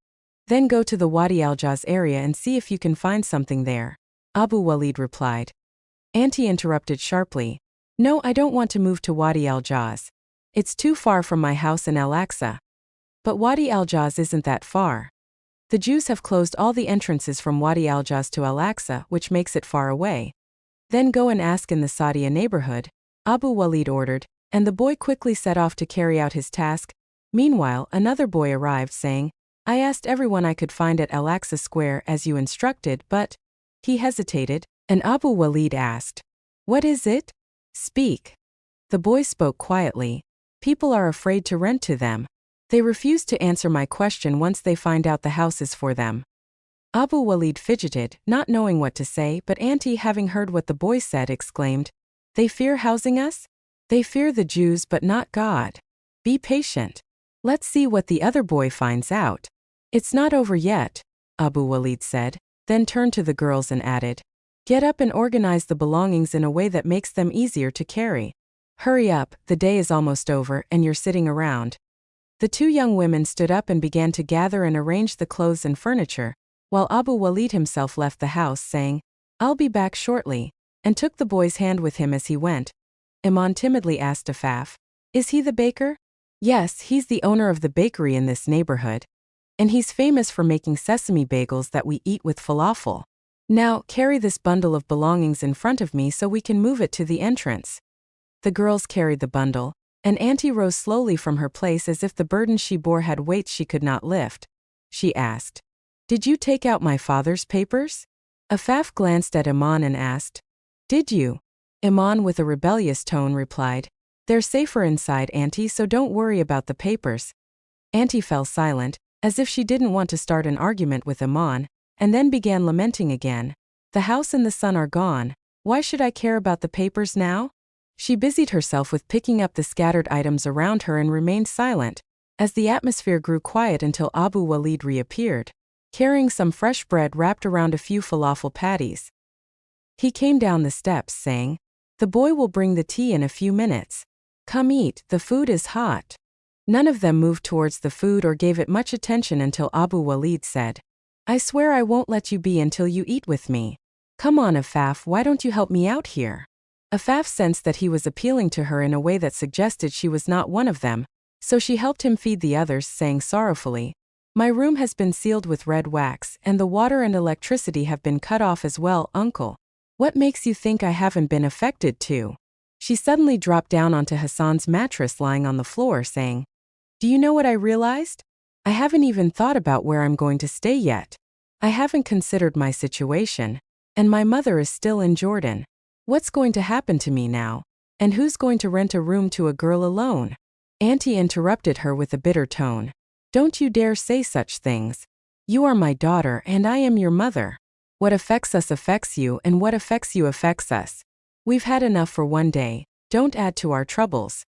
Then go to the Wadi al-Jaz area and see if you can find something there. Abu Walid replied. Auntie interrupted sharply. No, I don't want to move to Wadi al-Jaz. It's too far from my house in Al-Aqsa. But Wadi al-Jaz isn't that far. The Jews have closed all the entrances from Wadi al-Jaz to Al-Aqsa, which makes it far away. Then go and ask in the Sadia neighborhood, Abu Walid ordered, and the boy quickly set off to carry out his task. Meanwhile, another boy arrived saying, I asked everyone I could find at Al-Aqsa Square as you instructed, but… He hesitated, and Abu Walid asked, What is it? Speak. The boy spoke quietly. People are afraid to rent to them. They refuse to answer my question once they find out the house is for them. Abu Walid fidgeted, not knowing what to say, but Auntie, having heard what the boy said, exclaimed, They fear housing us? They fear the Jews but not God. Be patient. Let's see what the other boy finds out. It's not over yet, Abu Walid said, then turned to the girls and added, Get up and organize the belongings in a way that makes them easier to carry. Hurry up, the day is almost over and you're sitting around. The 2 young women stood up and began to gather and arrange the clothes and furniture, while Abu Walid himself left the house saying, I'll be back shortly, and took the boy's hand with him as he went. Iman timidly asked Afaf, Is he the baker? Yes, he's the owner of the bakery in this neighborhood. And he's famous for making sesame bagels that we eat with falafel. Now, carry this bundle of belongings in front of me so we can move it to the entrance. The girls carried the bundle, and Auntie rose slowly from her place as if the burden she bore had weights she could not lift. She asked, Did you take out my father's papers? Afaf glanced at Iman and asked, Did you? Iman, with a rebellious tone, replied, They're safer inside, Auntie, so don't worry about the papers. Auntie fell silent, as if she didn't want to start an argument with Iman, and then began lamenting again. The house and the son are gone. Why should I care about the papers now? She busied herself with picking up the scattered items around her and remained silent, as the atmosphere grew quiet until Abu Walid reappeared, carrying some fresh bread wrapped around a few falafel patties. He came down the steps saying, The boy will bring the tea in a few minutes. Come eat, the food is hot. None of them moved towards the food or gave it much attention until Abu Walid said, I swear I won't let you be until you eat with me. Come on, Afaf, why don't you help me out here? Afaf sensed that he was appealing to her in a way that suggested she was not one of them, so she helped him feed the others, saying sorrowfully, My room has been sealed with red wax, and the water and electricity have been cut off as well, uncle. What makes you think I haven't been affected too? She suddenly dropped down onto Hassan's mattress lying on the floor, saying, Do you know what I realized? I haven't even thought about where I'm going to stay yet. I haven't considered my situation, and my mother is still in Jordan. What's going to happen to me now? And who's going to rent a room to a girl alone? Auntie interrupted her with a bitter tone. Don't you dare say such things. You are my daughter and I am your mother. What affects us affects you, and what affects you affects us. We've had enough for one day, don't add to our troubles.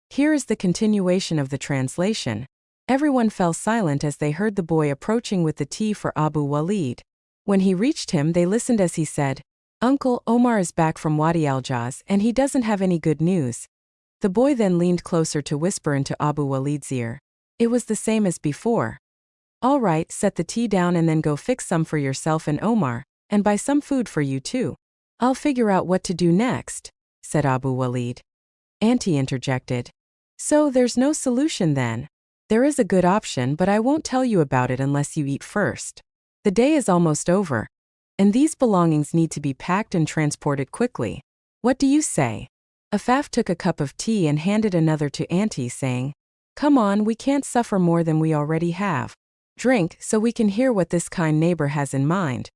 Here is the continuation of the translation. Everyone fell silent as they heard the boy approaching with the tea for Abu Walid. When he reached him, they listened as he said, Uncle, Omar is back from Wadi al-Jaz and he doesn't have any good news. The boy then leaned closer to whisper into Abu Walid's ear. It was the same as before. All right, set the tea down and then go fix some for yourself and Omar, and buy some food for you too. I'll figure out what to do next, said Abu Walid. Auntie interjected. So there's no solution then? There is a good option, but I won't tell you about it unless you eat first. The day is almost over, and these belongings need to be packed and transported quickly. What do you say? Afaf took a cup of tea and handed another to Auntie, saying, Come on, we can't suffer more than we already have. Drink, so we can hear what this kind neighbor has in mind.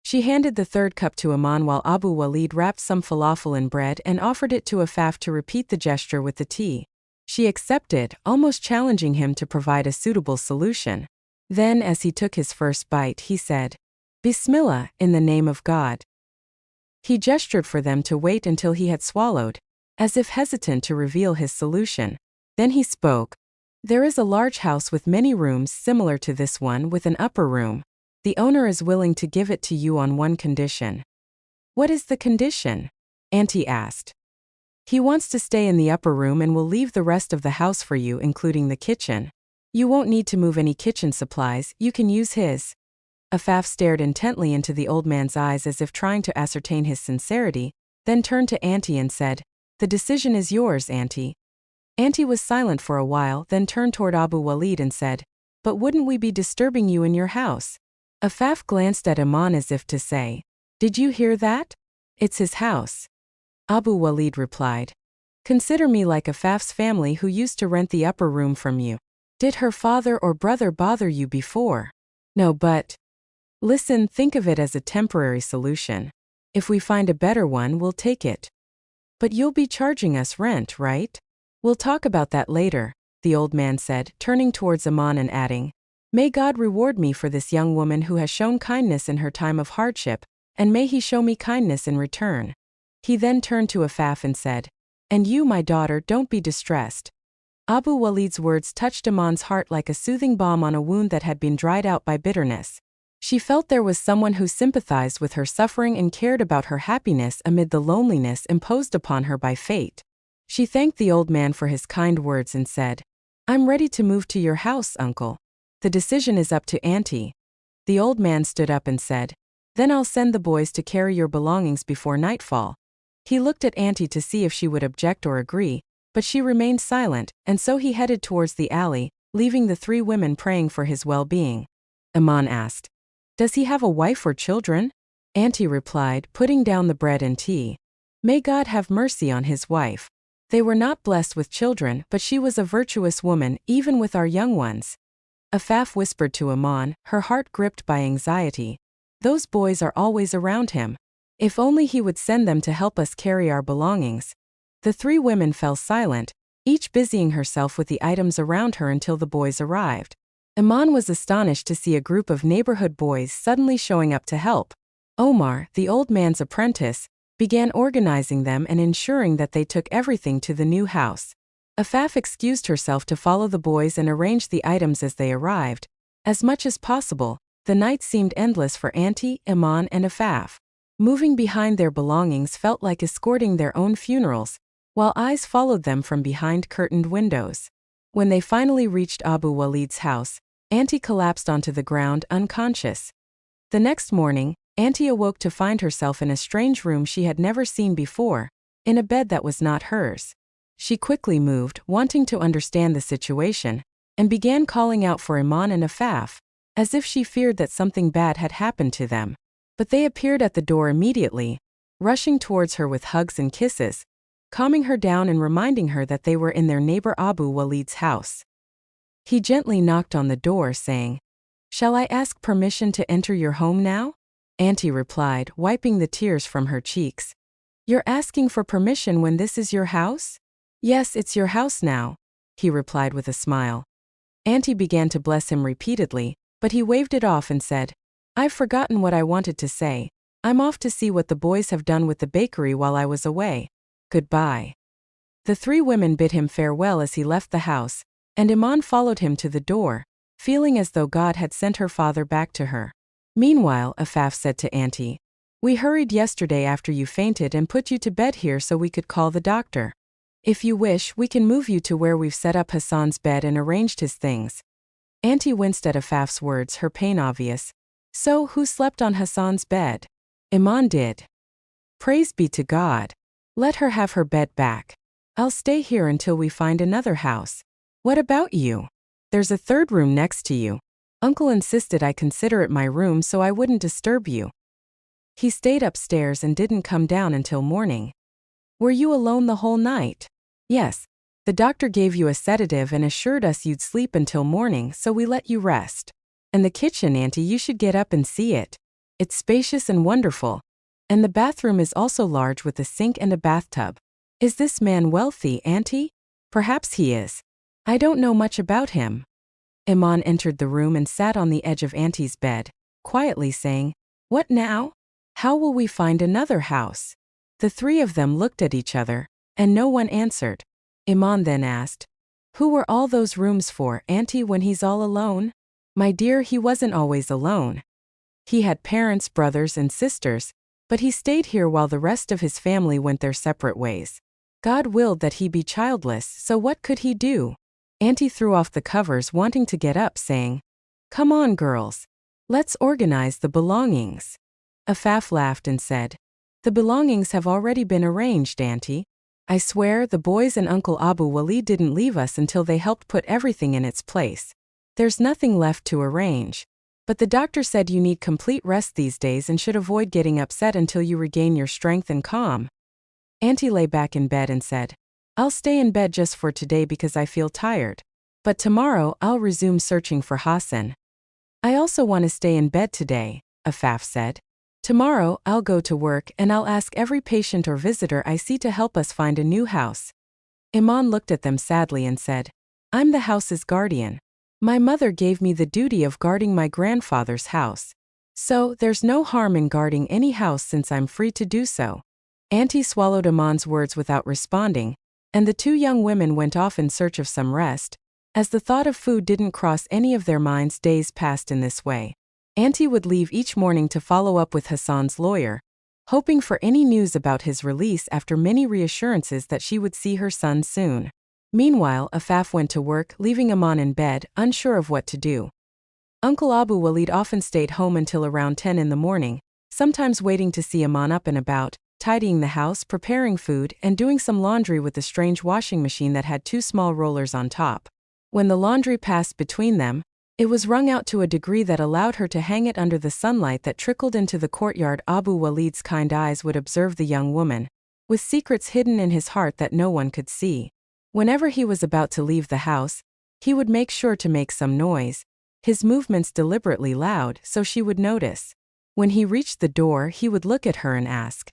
She handed the third cup to Aman while Abu Walid wrapped some falafel in bread and offered it to Afaf to repeat the gesture with the tea. She accepted, almost challenging him to provide a suitable solution. Then, as he took his first bite, he said, Bismillah, in the name of God. He gestured for them to wait until he had swallowed, as if hesitant to reveal his solution. Then he spoke. There is a large house with many rooms similar to this one with an upper room. The owner is willing to give it to you on one condition. What is the condition? Auntie asked. He wants to stay in the upper room and will leave the rest of the house for you, including the kitchen. You won't need to move any kitchen supplies, you can use his. Afaf stared intently into the old man's eyes as if trying to ascertain his sincerity, then turned to Auntie and said, The decision is yours, Auntie. Auntie was silent for a while, then turned toward Abu Walid and said, But wouldn't we be disturbing you in your house? Afaf glanced at Aman as if to say, Did you hear that? It's his house. Abu Walid replied, Consider me like Afaf's family who used to rent the upper room from you. Did her father or brother bother you before? No, but... Listen, think of it as a temporary solution. If we find a better one, we'll take it. But you'll be charging us rent, right? We'll talk about that later, the old man said, turning towards Aman and adding, May God reward me for this young woman who has shown kindness in her time of hardship, and may he show me kindness in return. He then turned to Afaf and said, And you, my daughter, don't be distressed. Abu Walid's words touched Aman's heart like a soothing balm on a wound that had been dried out by bitterness. She felt there was someone who sympathized with her suffering and cared about her happiness amid the loneliness imposed upon her by fate. She thanked the old man for his kind words and said, I'm ready to move to your house, uncle. The decision is up to Auntie. The old man stood up and said, Then I'll send the boys to carry your belongings before nightfall. He looked at Auntie to see if she would object or agree, but she remained silent, and so he headed towards the alley, leaving the three women praying for his well-being. Aman asked, Does he have a wife or children? Auntie replied, putting down the bread and tea. May God have mercy on his wife. They were not blessed with children, but she was a virtuous woman, even with our young ones. Afaf whispered to Aman, her heart gripped by anxiety. Those boys are always around him. If only he would send them to help us carry our belongings. The three women fell silent, each busying herself with the items around her until the boys arrived. Aman was astonished to see a group of neighborhood boys suddenly showing up to help. Omar, the old man's apprentice, began organizing them and ensuring that they took everything to the new house. Afaf excused herself to follow the boys and arrange the items as they arrived. As much as possible, the night seemed endless for Auntie, Aman, and Afaf. Moving behind their belongings felt like escorting their own funerals, while eyes followed them from behind curtained windows. When they finally reached Abu Walid's house, Auntie collapsed onto the ground unconscious. The next morning, Auntie awoke to find herself in a strange room she had never seen before, in a bed that was not hers. She quickly moved, wanting to understand the situation, and began calling out for Iman and Afaf, as if she feared that something bad had happened to them. But they appeared at the door immediately, rushing towards her with hugs and kisses, calming her down and reminding her that they were in their neighbor Abu Walid's house. He gently knocked on the door, saying, "Shall I ask permission to enter your home now?" Auntie replied, wiping the tears from her cheeks. "You're asking for permission when this is your house?" "Yes, it's your house now," he replied with a smile. Auntie began to bless him repeatedly, but he waved it off and said, "I've forgotten what I wanted to say. I'm off to see what the boys have done with the bakery while I was away. Goodbye." The three women bid him farewell as he left the house, and Iman followed him to the door, feeling as though God had sent her father back to her. Meanwhile, Afaf said to Auntie, "We hurried yesterday after you fainted and put you to bed here so we could call the doctor. If you wish, we can move you to where we've set up Hassan's bed and arranged his things." Auntie winced at Afaf's words, her pain obvious. "So, who slept on Hassan's bed?" "Iman did." "Praise be to God. Let her have her bed back. I'll stay here until we find another house. What about you?" There's a third room next to you. Uncle insisted I consider it my room so I wouldn't disturb you. He stayed upstairs and didn't come down until morning. Were you alone the whole night? Yes. The doctor gave you a sedative and assured us you'd sleep until morning, so we let you rest. And the kitchen, Auntie, you should get up and see it. It's spacious and wonderful. And the bathroom is also large with a sink and a bathtub. Is this man wealthy, Auntie? Perhaps he is. I don't know much about him. Iman entered the room and sat on the edge of Auntie's bed, quietly saying, "What now? How will we find another house?" The three of them looked at each other, and no one answered. Iman then asked, "Who were all those rooms for, Auntie, when he's all alone?" "My dear, he wasn't always alone. He had parents, brothers, and sisters, but he stayed here while the rest of his family went their separate ways. God willed that he be childless, so what could he do?" Auntie threw off the covers, wanting to get up, saying, "Come on, girls. Let's organize the belongings." Afaf laughed and said, "The belongings have already been arranged, Auntie. I swear the boys and Uncle Abu Walid didn't leave us until they helped put everything in its place. There's nothing left to arrange. But the doctor said you need complete rest these days and should avoid getting upset until you regain your strength and calm." Auntie lay back in bed and said, "I'll stay in bed just for today because I feel tired. But tomorrow I'll resume searching for Hassan." "I also want to stay in bed today," Afaf said. "Tomorrow I'll go to work and I'll ask every patient or visitor I see to help us find a new house." Iman looked at them sadly and said, "I'm the house's guardian. My mother gave me the duty of guarding my grandfather's house. So there's no harm in guarding any house since I'm free to do so." Auntie swallowed Iman's words without responding, and the two young women went off in search of some rest. As the thought of food didn't cross any of their minds, days passed in this way. Auntie would leave each morning to follow up with Hassan's lawyer, hoping for any news about his release after many reassurances that she would see her son soon. Meanwhile, Afaf went to work, leaving Iman in bed, unsure of what to do. Uncle Abu Walid often stayed home until around 10 in the morning, sometimes waiting to see Iman up and about, tidying the house, preparing food, and doing some laundry with the strange washing machine that had two small rollers on top. When the laundry passed between them, it was wrung out to a degree that allowed her to hang it under the sunlight that trickled into the courtyard. Abu Walid's kind eyes would observe the young woman, with secrets hidden in his heart that no one could see. Whenever he was about to leave the house, he would make sure to make some noise, his movements deliberately loud so she would notice. When he reached the door, he would look at her and ask,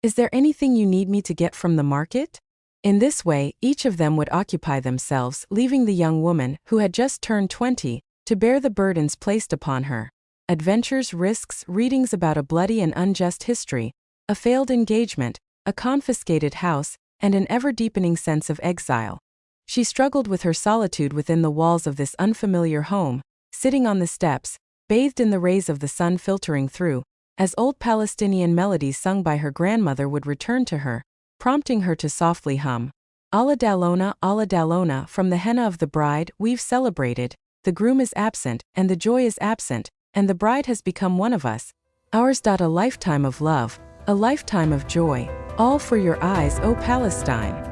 "Is there anything you need me to get from the market?" In this way, each of them would occupy themselves, leaving the young woman, who had just turned 20, to bear the burdens placed upon her. Adventures, risks, readings about a bloody and unjust history, a failed engagement, a confiscated house, and an ever-deepening sense of exile. She struggled with her solitude within the walls of this unfamiliar home, sitting on the steps, bathed in the rays of the sun filtering through, as old Palestinian melodies sung by her grandmother would return to her, prompting her to softly hum, Allah Dalona, from the henna of the bride we've celebrated, the groom is absent, and the joy is absent, and the bride has become one of us. Ours. A lifetime of love, a lifetime of joy, all for your eyes, O Palestine.